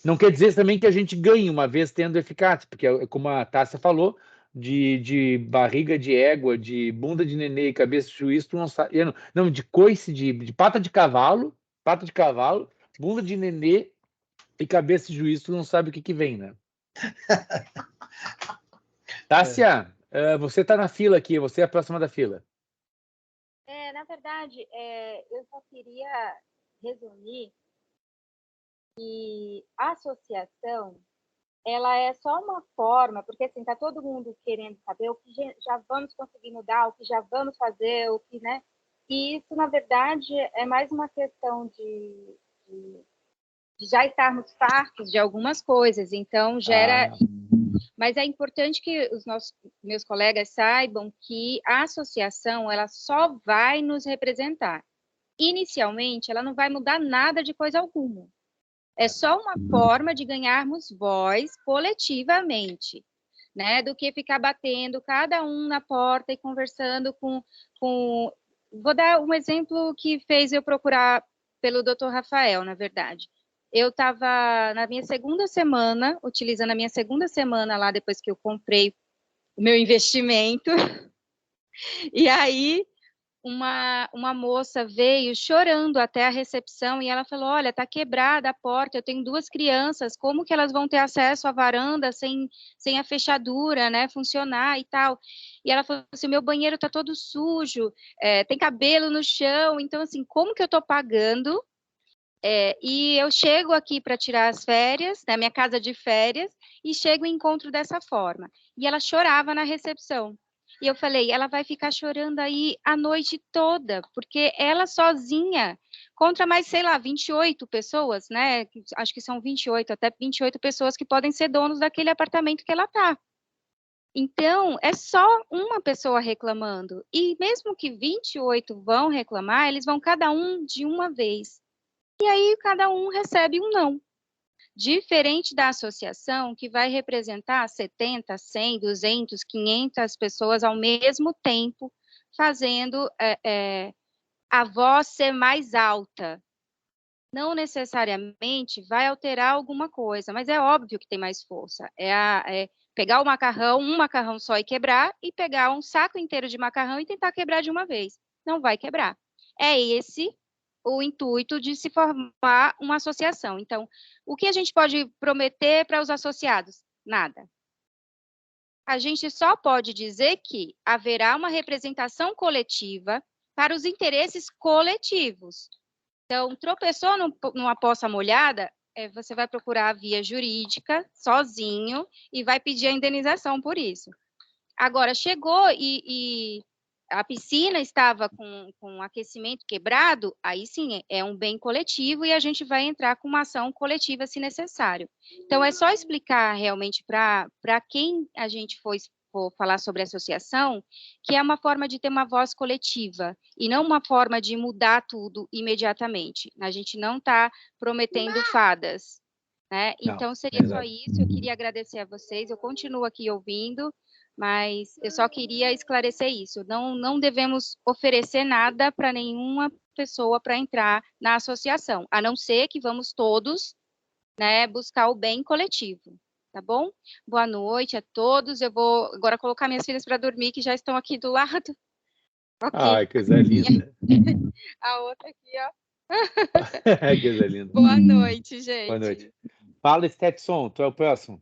Não quer dizer também que a gente ganhe uma vez tendo eficácia, porque, como a Tássia falou, de barriga de égua, de bunda de nenê e cabeça de juiz, tu não sabe. Não, de coice, de pata de cavalo, bunda de nenê e cabeça de juiz, tu não sabe o que vem, né? Tássia, você está na fila aqui, você é a próxima da fila. Na verdade, eu só queria resumir que a associação, ela é só uma forma, porque assim, está todo mundo querendo saber o que já vamos conseguir mudar, o que já vamos fazer, o que, né? E isso, na verdade, é mais uma questão de já estarmos fartos de algumas coisas, então gera... Mas é importante que os meus colegas saibam que a associação, ela só vai nos representar. Inicialmente, ela não vai mudar nada de coisa alguma. É só uma forma de ganharmos voz coletivamente, né? Do que ficar batendo cada um na porta e conversando com... Vou dar um exemplo que fez eu procurar pelo Dr. Rafael, na verdade. Eu estava na minha segunda semana, utilizando a minha segunda semana lá, depois que eu comprei o meu investimento. E aí, uma moça veio chorando até a recepção e ela falou, olha, está quebrada a porta, eu tenho 2 crianças, como que elas vão ter acesso à varanda sem a fechadura, né, funcionar e tal? E ela falou assim, meu banheiro está todo sujo, tem cabelo no chão, então assim, como que eu estou pagando? E eu chego aqui para tirar as férias, na minha casa de férias, e chego e encontro dessa forma. E ela chorava na recepção. E eu falei, ela vai ficar chorando aí a noite toda, porque ela sozinha, contra mais, sei lá, 28 pessoas, né? Acho que são 28, até 28 pessoas que podem ser donos daquele apartamento que ela está. Então, é só uma pessoa reclamando. E mesmo que 28 vão reclamar, eles vão cada um de uma vez. E aí, cada um recebe um não. Diferente da associação, que vai representar 70, 100, 200, 500 pessoas ao mesmo tempo, fazendo a voz ser mais alta. Não necessariamente vai alterar alguma coisa, mas é óbvio que tem mais força. Pegar um macarrão só e quebrar, e pegar um saco inteiro de macarrão e tentar quebrar de uma vez. Não vai quebrar. É esse o intuito de se formar uma associação. Então, o que a gente pode prometer para os associados? Nada. A gente só pode dizer que haverá uma representação coletiva para os interesses coletivos. Então, tropeçou numa poça molhada, você vai procurar a via jurídica sozinho e vai pedir a indenização por isso. Agora, chegou e a piscina estava com aquecimento quebrado, aí sim é um bem coletivo e a gente vai entrar com uma ação coletiva se necessário. Então, é só explicar realmente para quem a gente for falar sobre associação, que é uma forma de ter uma voz coletiva e não uma forma de mudar tudo imediatamente. A gente não está prometendo fadas, né? Então, seria só isso. Eu queria agradecer a vocês. Eu continuo aqui ouvindo, mas eu só queria esclarecer isso. Não devemos oferecer nada para nenhuma pessoa para entrar na associação, a não ser que vamos todos, né, buscar o bem coletivo, tá bom? Boa noite a todos. Eu vou agora colocar minhas filhas para dormir, que já estão aqui do lado. Okay. Ai, que coisa linda. A outra aqui, ó. Que coisa linda. Boa noite, gente. Boa noite. Fala, Stetson, tu é o próximo.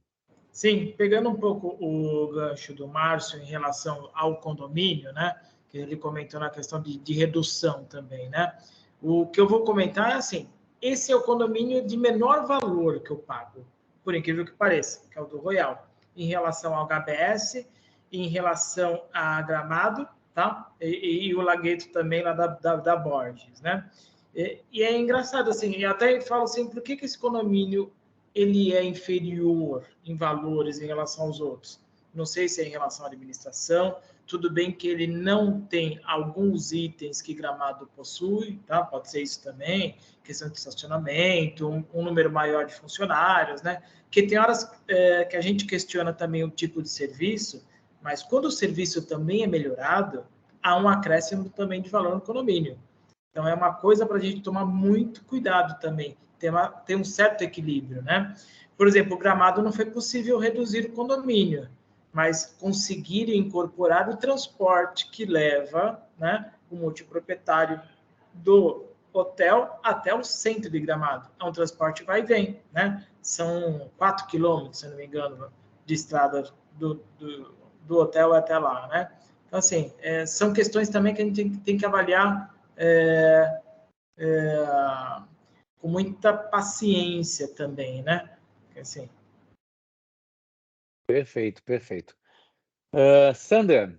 Sim, pegando um pouco o gancho do Márcio em relação ao condomínio, né, que ele comentou na questão de redução também, né, o que eu vou comentar é assim, esse é o condomínio de menor valor que eu pago, por incrível que pareça, que é o do Royal, em relação ao HBS, em relação a Gramado, tá, e o Lagueto também lá da Borges, né, e é engraçado, assim, e até falo assim, por que esse condomínio ele é inferior em valores em relação aos outros? Não sei se é em relação à administração, tudo bem que ele não tem alguns itens que Gramado possui, tá? Pode ser isso também, questão de estacionamento, um número maior de funcionários, né? Porque tem horas que a gente questiona também o tipo de serviço, mas quando o serviço também é melhorado, há um acréscimo também de valor no condomínio. Então, é uma coisa para a gente tomar muito cuidado também, ter um certo equilíbrio, né? Por exemplo, o Gramado não foi possível reduzir o condomínio, mas conseguir incorporar o transporte que leva, né, o multiproprietário do hotel até o centro de Gramado. É um transporte vai e vem, né? São 4 quilômetros, se não me engano, de estrada do hotel até lá, né? Então, assim, são questões também que a gente tem que avaliar com muita paciência também, né? Assim. Perfeito, perfeito. Sandra.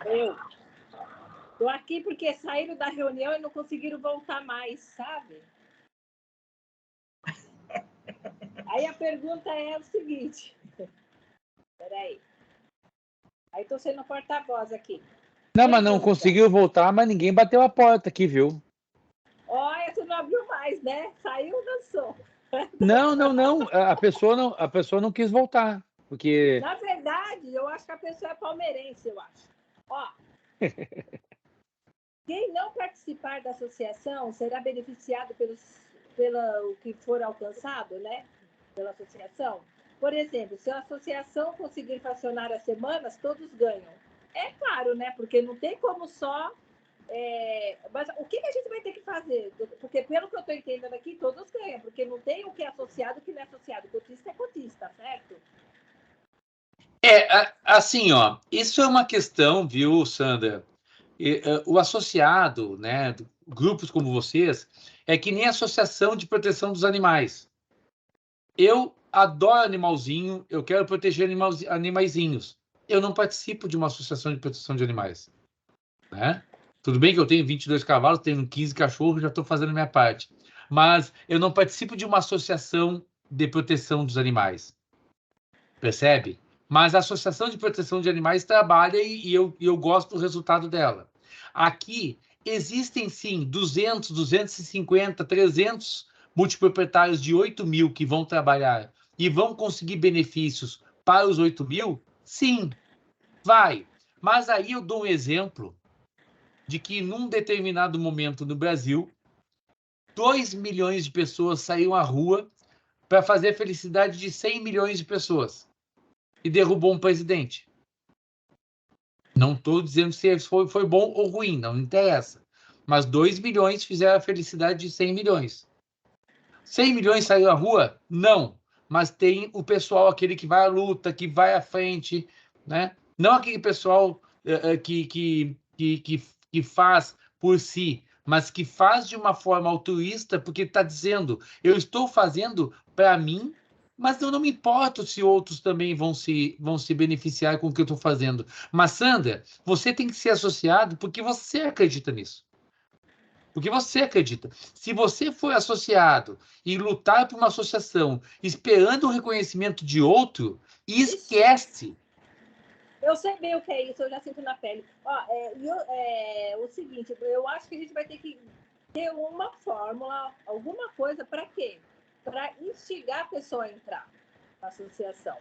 Eu estou aqui porque saíram da reunião e não conseguiram voltar mais, sabe? Aí a pergunta é o seguinte. Peraí. Aí estou sendo porta-voz aqui. Não, mas não conseguiu voltar, mas ninguém bateu a porta aqui, viu? Olha, tu não abriu mais, né? Saiu ou dançou? Não. A pessoa não quis voltar, porque... Na verdade, eu acho que a pessoa é palmeirense, eu acho. Ó, quem não participar da associação será beneficiado pelo que for alcançado, né? Pela associação. Por exemplo, se a associação conseguir fracionar as semanas, todos ganham. É claro, né? Porque não tem como só... Mas o que a gente vai ter que fazer? Porque, pelo que eu estou entendendo aqui, todos ganham, porque não tem o que é associado e o que não é associado. Cotista é cotista, certo? Assim, ó, isso é uma questão, viu, Sandra? O associado, né, grupos como vocês, é que nem a Associação de Proteção dos Animais. Eu adoro animalzinho, eu quero proteger animaizinhos. Eu não participo de uma associação de proteção de animais, né? Tudo bem que eu tenho 22 cavalos, tenho 15 cachorros, já estou fazendo a minha parte. Mas eu não participo de uma associação de proteção dos animais. Percebe? Mas a Associação de Proteção de Animais trabalha e eu gosto do resultado dela. Aqui existem, sim, 200, 250, 300 multiproprietários de 8 mil que vão trabalhar e vão conseguir benefícios para os 8 mil? Sim, vai. Mas aí eu dou um exemplo de que, num determinado momento no Brasil, 2 milhões de pessoas saíram à rua para fazer a felicidade de 100 milhões de pessoas e derrubou um presidente. Não estou dizendo se foi bom ou ruim, não interessa. Mas 2 milhões fizeram a felicidade de 100 milhões. 100 milhões saíram à rua? Não. Mas tem o pessoal, aquele que vai à luta, que vai à frente, né? Não aquele pessoal que faz por si, mas que faz de uma forma altruísta, porque está dizendo, eu estou fazendo para mim, Mas eu não me importo se outros também vão se beneficiar com o que eu estou fazendo. Mas, Sandra, você tem que ser associado porque você acredita nisso. Porque você acredita. Se você for associado e lutar por uma associação esperando o reconhecimento de outro, esquece. Eu sei bem o que é isso, eu já sinto na pele. Ó, o seguinte, eu acho que a gente vai ter que ter uma fórmula, alguma coisa, para quê? Para instigar a pessoa a entrar na associação.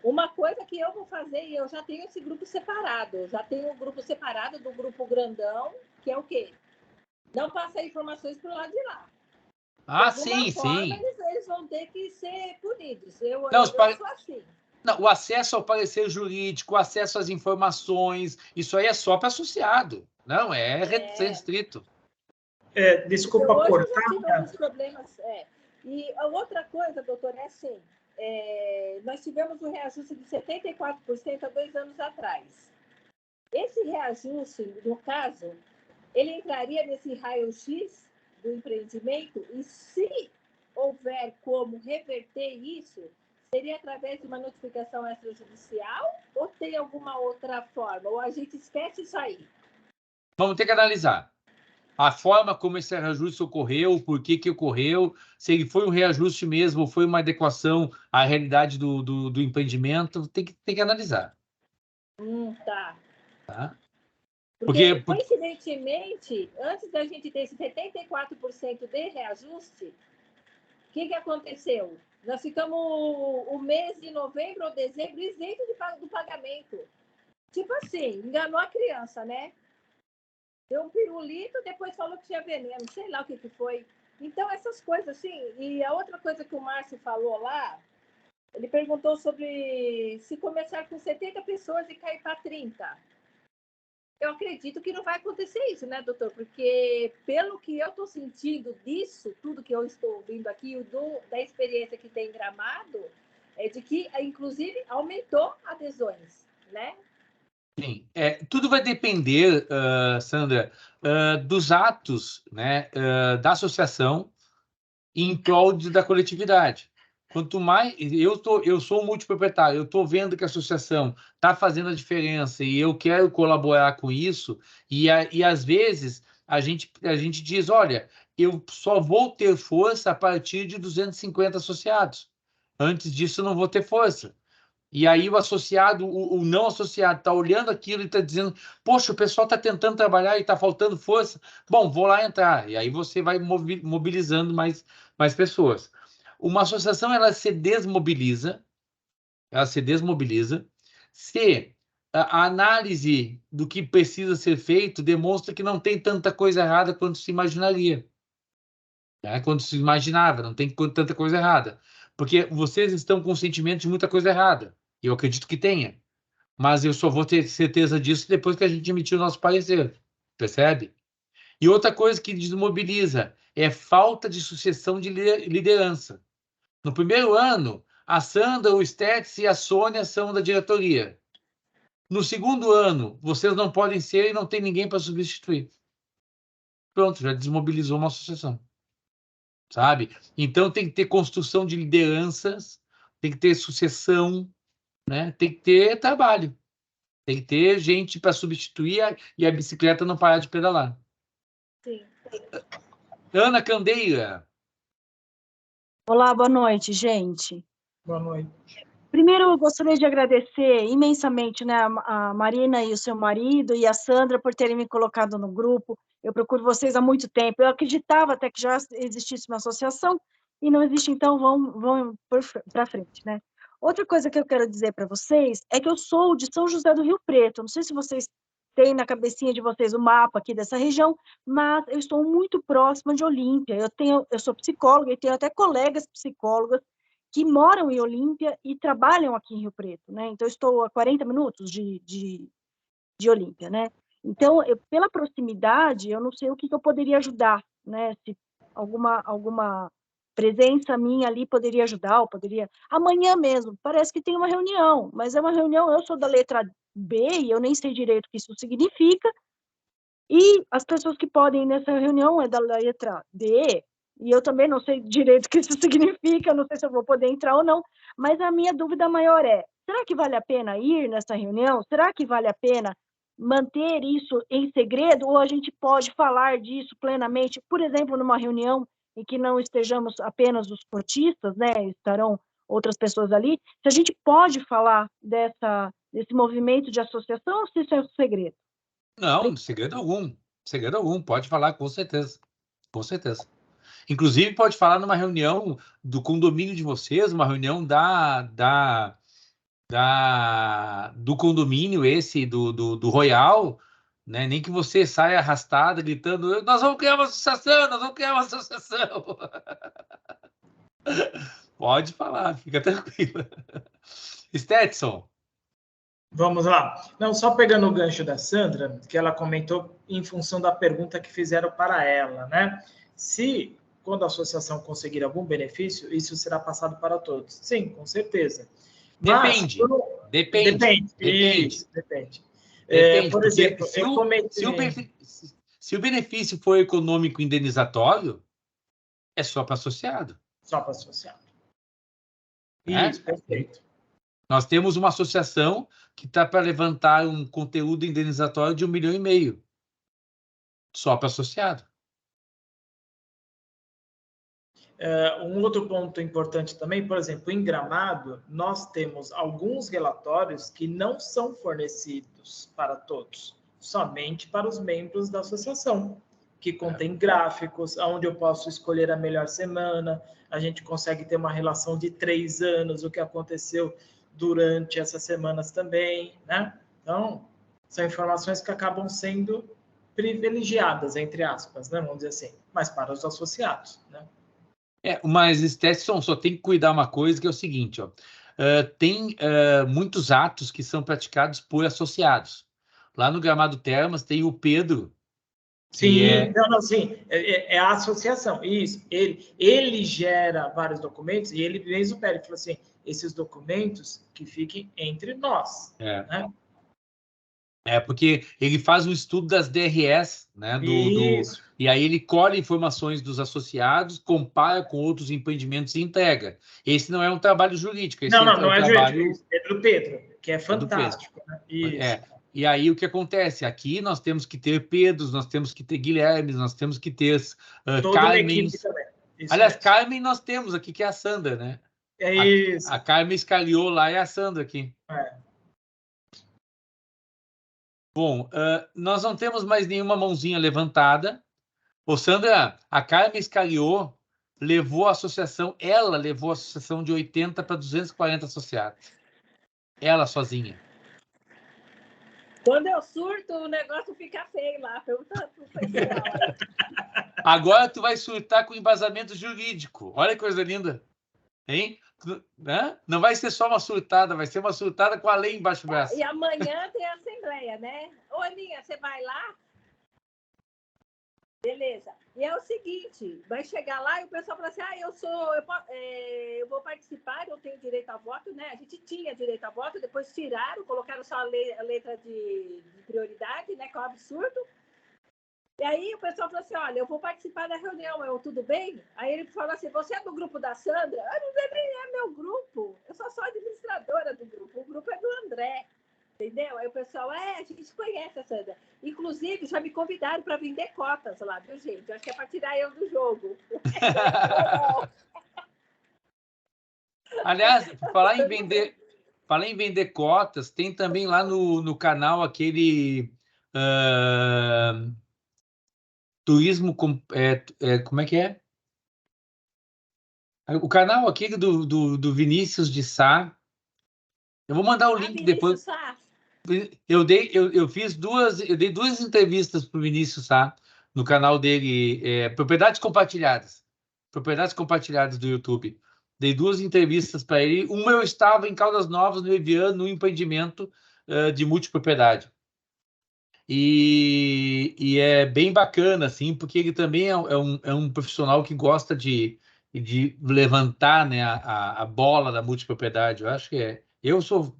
Uma coisa que eu vou fazer, e eu já tenho esse grupo separado, eu já tenho um grupo separado do grupo grandão, que é o quê? Não passar informações para o lado de lá. Ah, de alguma sim, forma, sim. Eles vão ter que ser punidos. Eu sou assim. Não, o acesso ao parecer jurídico, o acesso às informações, isso aí é só para associado. Não, é restrito. Desculpa hoje cortar. Eu já tive alguns problemas. E a outra coisa, doutor, é assim, nós tivemos um reajuste de 74% há 2 anos atrás. Esse reajuste, no caso, ele entraria nesse raio-x do empreendimento e, se houver como reverter isso, seria através de uma notificação extrajudicial ou tem alguma outra forma? Ou a gente esquece isso aí? Vamos ter que analisar a forma como esse reajuste ocorreu, por que ocorreu, se ele foi um reajuste mesmo ou foi uma adequação à realidade do empreendimento, tem que analisar. Tá. Porque, coincidentemente, antes da gente ter esse 74% de reajuste, o que aconteceu? Nós ficamos o mês de novembro ou dezembro isento do pagamento. Tipo assim, enganou a criança, né? Deu um pirulito, depois falou que tinha veneno, sei lá o que foi. Então, essas coisas assim. E a outra coisa que o Márcio falou lá, ele perguntou sobre se começar com 70 pessoas e cair para 30. Eu acredito que não vai acontecer isso, né, doutor? Porque, pelo que eu estou sentindo disso, tudo que eu estou ouvindo aqui, da experiência que tem em Gramado, é de que, inclusive, aumentou adesões, né? Sim, tudo vai depender, Sandra, dos atos, né, da associação em prol da coletividade. Quanto mais eu sou um multiproprietário, eu estou vendo que a associação está fazendo a diferença e eu quero colaborar com isso, e às vezes a gente diz, olha, eu só vou ter força a partir de 250 associados. Antes disso, eu não vou ter força. E aí o associado, o não associado, está olhando aquilo e está dizendo, poxa, o pessoal está tentando trabalhar e está faltando força. Bom, vou lá entrar. E aí você vai mobilizando mais pessoas. Uma associação, ela se desmobiliza se a análise do que precisa ser feito demonstra que não tem tanta coisa errada quanto se imaginaria. Quando se imaginava, não tem tanta coisa errada. Porque vocês estão com o sentimento de muita coisa errada. Eu acredito que tenha. Mas eu só vou ter certeza disso depois que a gente emitir o nosso parecer. Percebe? E outra coisa que desmobiliza é falta de sucessão de liderança. No primeiro ano, a Sandra, o Stetz e a Sônia são da diretoria. No segundo ano, vocês não podem ser e não tem ninguém para substituir. Pronto, já desmobilizou uma associação. Sabe? Então tem que ter construção de lideranças, tem que ter sucessão, né? Tem que ter trabalho, tem que ter gente para substituir e a bicicleta não parar de pedalar. Sim. Ana Candeira. Olá, boa noite, gente. Boa noite. Primeiro, eu gostaria de agradecer imensamente, né, a Marina e o seu marido e a Sandra por terem me colocado no grupo. Eu procuro vocês há muito tempo. Eu acreditava até que já existisse uma associação e não existe, então vão para frente, né? Outra coisa que eu quero dizer para vocês é que eu sou de São José do Rio Preto. Não sei se vocês têm na cabecinha de vocês o mapa aqui dessa região, mas eu estou muito próxima de Olímpia. Eu sou psicóloga e tenho até colegas psicólogas que moram em Olímpia e trabalham aqui em Rio Preto, né? Então, eu estou a 40 minutos de Olímpia, né? Então, pela proximidade, eu não sei o que eu poderia ajudar, né? Se alguma presença minha ali poderia ajudar, ou poderia... Amanhã mesmo, parece que tem uma reunião, mas é uma reunião, eu sou da letra B, e eu nem sei direito o que isso significa, e as pessoas que podem ir nessa reunião é da letra D, e eu também não sei direito o que isso significa, não sei se eu vou poder entrar ou não, mas a minha dúvida maior é, será que vale a pena ir nessa reunião? Será que vale a pena manter isso em segredo, ou a gente pode falar disso plenamente, por exemplo, numa reunião em que não estejamos apenas os cotistas, né, estarão outras pessoas ali, se a gente pode falar desse movimento de associação ou se isso é um segredo? Não, segredo algum, pode falar com certeza, com certeza. Inclusive pode falar numa reunião do condomínio de vocês, uma reunião do condomínio esse, do Royal, né? Nem que você saia arrastada gritando, nós vamos criar uma associação, nós vamos criar uma associação. Pode falar, fica tranquila. Stetson. Vamos lá. Não, só pegando o gancho da Sandra, que ela comentou em função da pergunta que fizeram para ela, né? Se, quando a associação conseguir algum benefício, isso será passado para todos. Sim, com certeza. Depende. Mas, depende. Isso, depende. Por exemplo, se o benefício for econômico indenizatório, é só para associado. Só para associado. Isso, perfeito. Nós temos uma associação que está para levantar um conteúdo indenizatório de 1,5 milhão. Só para associado. Um outro ponto importante também, por exemplo, em Gramado, nós temos alguns relatórios que não são fornecidos para todos, somente para os membros da associação, que contém gráficos, onde eu posso escolher a melhor semana, a gente consegue ter uma relação de 3 anos, o que aconteceu durante essas semanas também, né? Então, são informações que acabam sendo privilegiadas, entre aspas, né? Vamos dizer assim, mas para os associados, né? Mas, Stetson, só tem que cuidar uma coisa, que é o seguinte, ó. Tem muitos atos que são praticados por associados. Lá no Gramado Termas tem o Pedro. Sim, sim, é a associação, isso. Ele gera vários documentos e ele mesmo pede, fala assim, esses documentos que fiquem entre nós. Né? Porque ele faz um estudo das DRS, né? E aí ele colhe informações dos associados, compara com outros empreendimentos e entrega. Esse não é um trabalho jurídico. Não é jurídico, é do Pedro, que é fantástico. Né? Isso. E aí o que acontece? Aqui nós temos que ter Pedros, nós temos que ter Guilhermes, nós temos que ter Carmen. Aliás, Carmen nós temos aqui, que é a Sandra, né? É isso. A Carmen escalhou lá e a Sandra aqui. Bom, nós não temos mais nenhuma mãozinha levantada. Ô, Sandra, a Carmen Escaliou levou a associação de 80 para 240 associados. Ela sozinha. Quando eu surto, o negócio fica feio lá. Pergunta pro pessoal. Agora tu vai surtar com embasamento jurídico. Olha que coisa linda. Hein? Não vai ser só uma surtada, vai ser uma surtada com a lei embaixo do braço. E amanhã tem a assembleia, né? Ô, Aninha, você vai lá? Beleza. E é o seguinte, vai chegar lá e o pessoal fala assim, eu vou participar, eu tenho direito a voto, né? A gente tinha direito a voto, depois tiraram, colocaram só a letra de prioridade, né? Que é um absurdo. E aí o pessoal falou assim, olha, eu vou participar da reunião, tudo bem? Aí ele falou assim, você é do grupo da Sandra? Não é meu grupo, eu só sou administradora do grupo, o grupo é do André, entendeu? Aí o pessoal, a gente conhece a Sandra. Inclusive, já me convidaram para vender cotas lá, viu, gente? Acho que é para tirar eu do jogo. Aliás, falar em vender cotas, tem também lá no canal aquele... Turismo, como é que é? O canal aqui do Vinícius de Sá. Eu vou mandar o link depois. Sá. Eu dei duas entrevistas para o Vinícius Sá no canal dele, Propriedades Compartilhadas do YouTube. Dei 2 entrevistas para ele. Uma eu estava em Caldas Novas, no Eviano, no empreendimento de multipropriedade. E é bem bacana, assim, porque ele também é um profissional que gosta de levantar, né, a bola da multipropriedade. Eu acho que é. Eu sou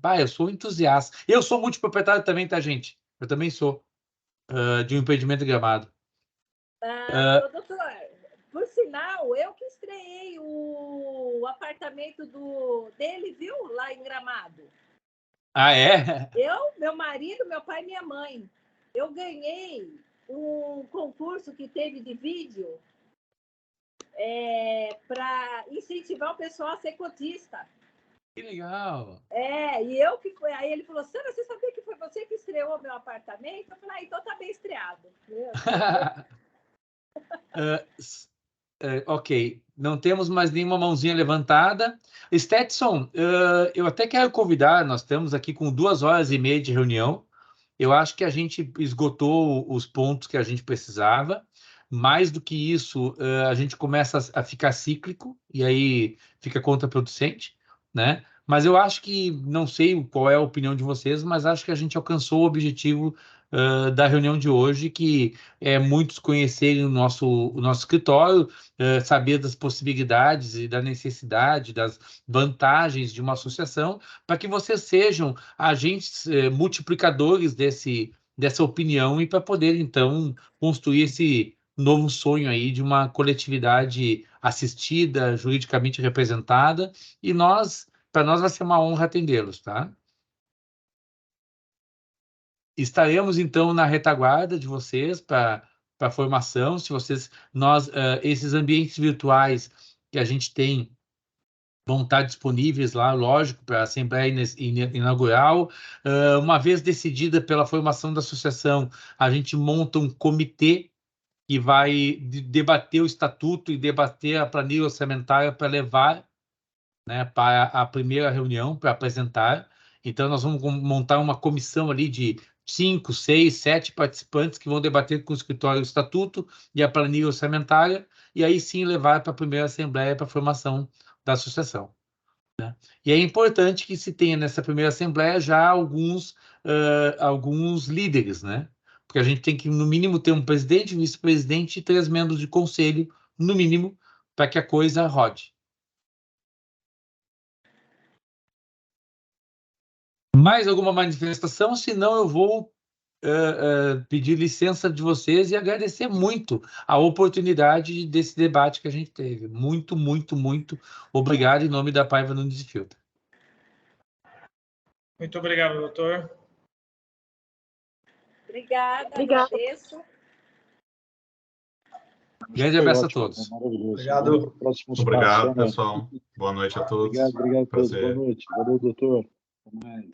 entusiasta. Eu sou multiproprietário também, tá, gente? Eu também sou de um empreendimento em Gramado. Doutor, por sinal, eu que estreei o apartamento dele, viu? Lá em Gramado. Ah, é? Eu, meu marido, meu pai e minha mãe. Eu ganhei um concurso que teve de vídeo para incentivar o pessoal a ser cotista. Que legal! E eu que foi. Aí ele falou, Sandra, você sabia que foi você que estreou meu apartamento? Eu falei, então tá bem estreado. Ok, não temos mais nenhuma mãozinha levantada. Stetson, eu até quero convidar, nós estamos aqui com 2h30 de reunião. Eu acho que a gente esgotou os pontos que a gente precisava. Mais do que isso, a gente começa a ficar cíclico e aí fica contraproducente, né? Mas eu acho que, não sei qual é a opinião de vocês, mas acho que a gente alcançou o objetivo da reunião de hoje, que é muitos conhecerem o nosso escritório, saber das possibilidades e da necessidade, das vantagens de uma associação, para que vocês sejam agentes multiplicadores dessa opinião e para poder, então, construir esse novo sonho aí de uma coletividade assistida, juridicamente representada, e para nós vai ser uma honra atendê-los, tá? Estaremos, então, na retaguarda de vocês para a formação. Se vocês, esses ambientes virtuais que a gente tem vão estar disponíveis lá, lógico, para a Assembleia Inaugural. Uma vez decidida pela formação da associação, a gente monta um comitê que vai debater o estatuto e debater a planilha orçamentária para levar, né, para a primeira reunião, para apresentar. Então, nós vamos montar uma comissão ali de 5, 6, 7 participantes que vão debater com o escritório o estatuto e a planilha orçamentária, e aí sim levar para a primeira assembleia para a formação da associação, né? E é importante que se tenha nessa primeira assembleia já alguns líderes, né? Porque a gente tem que, no mínimo, ter um presidente, vice-presidente e 3 membros de conselho, no mínimo, para que a coisa rode. Mais alguma manifestação? Senão eu vou pedir licença de vocês e agradecer muito a oportunidade desse debate que a gente teve. Muito, muito, muito obrigado em nome da Paiva Nunes e Filter. Muito obrigado, doutor. Obrigada, agradeço. Grande abraço a todos. Obrigado. Obrigado, pessoal. Boa noite a todos. Obrigado a todos. Boa noite. Valeu, doutor. Até mais.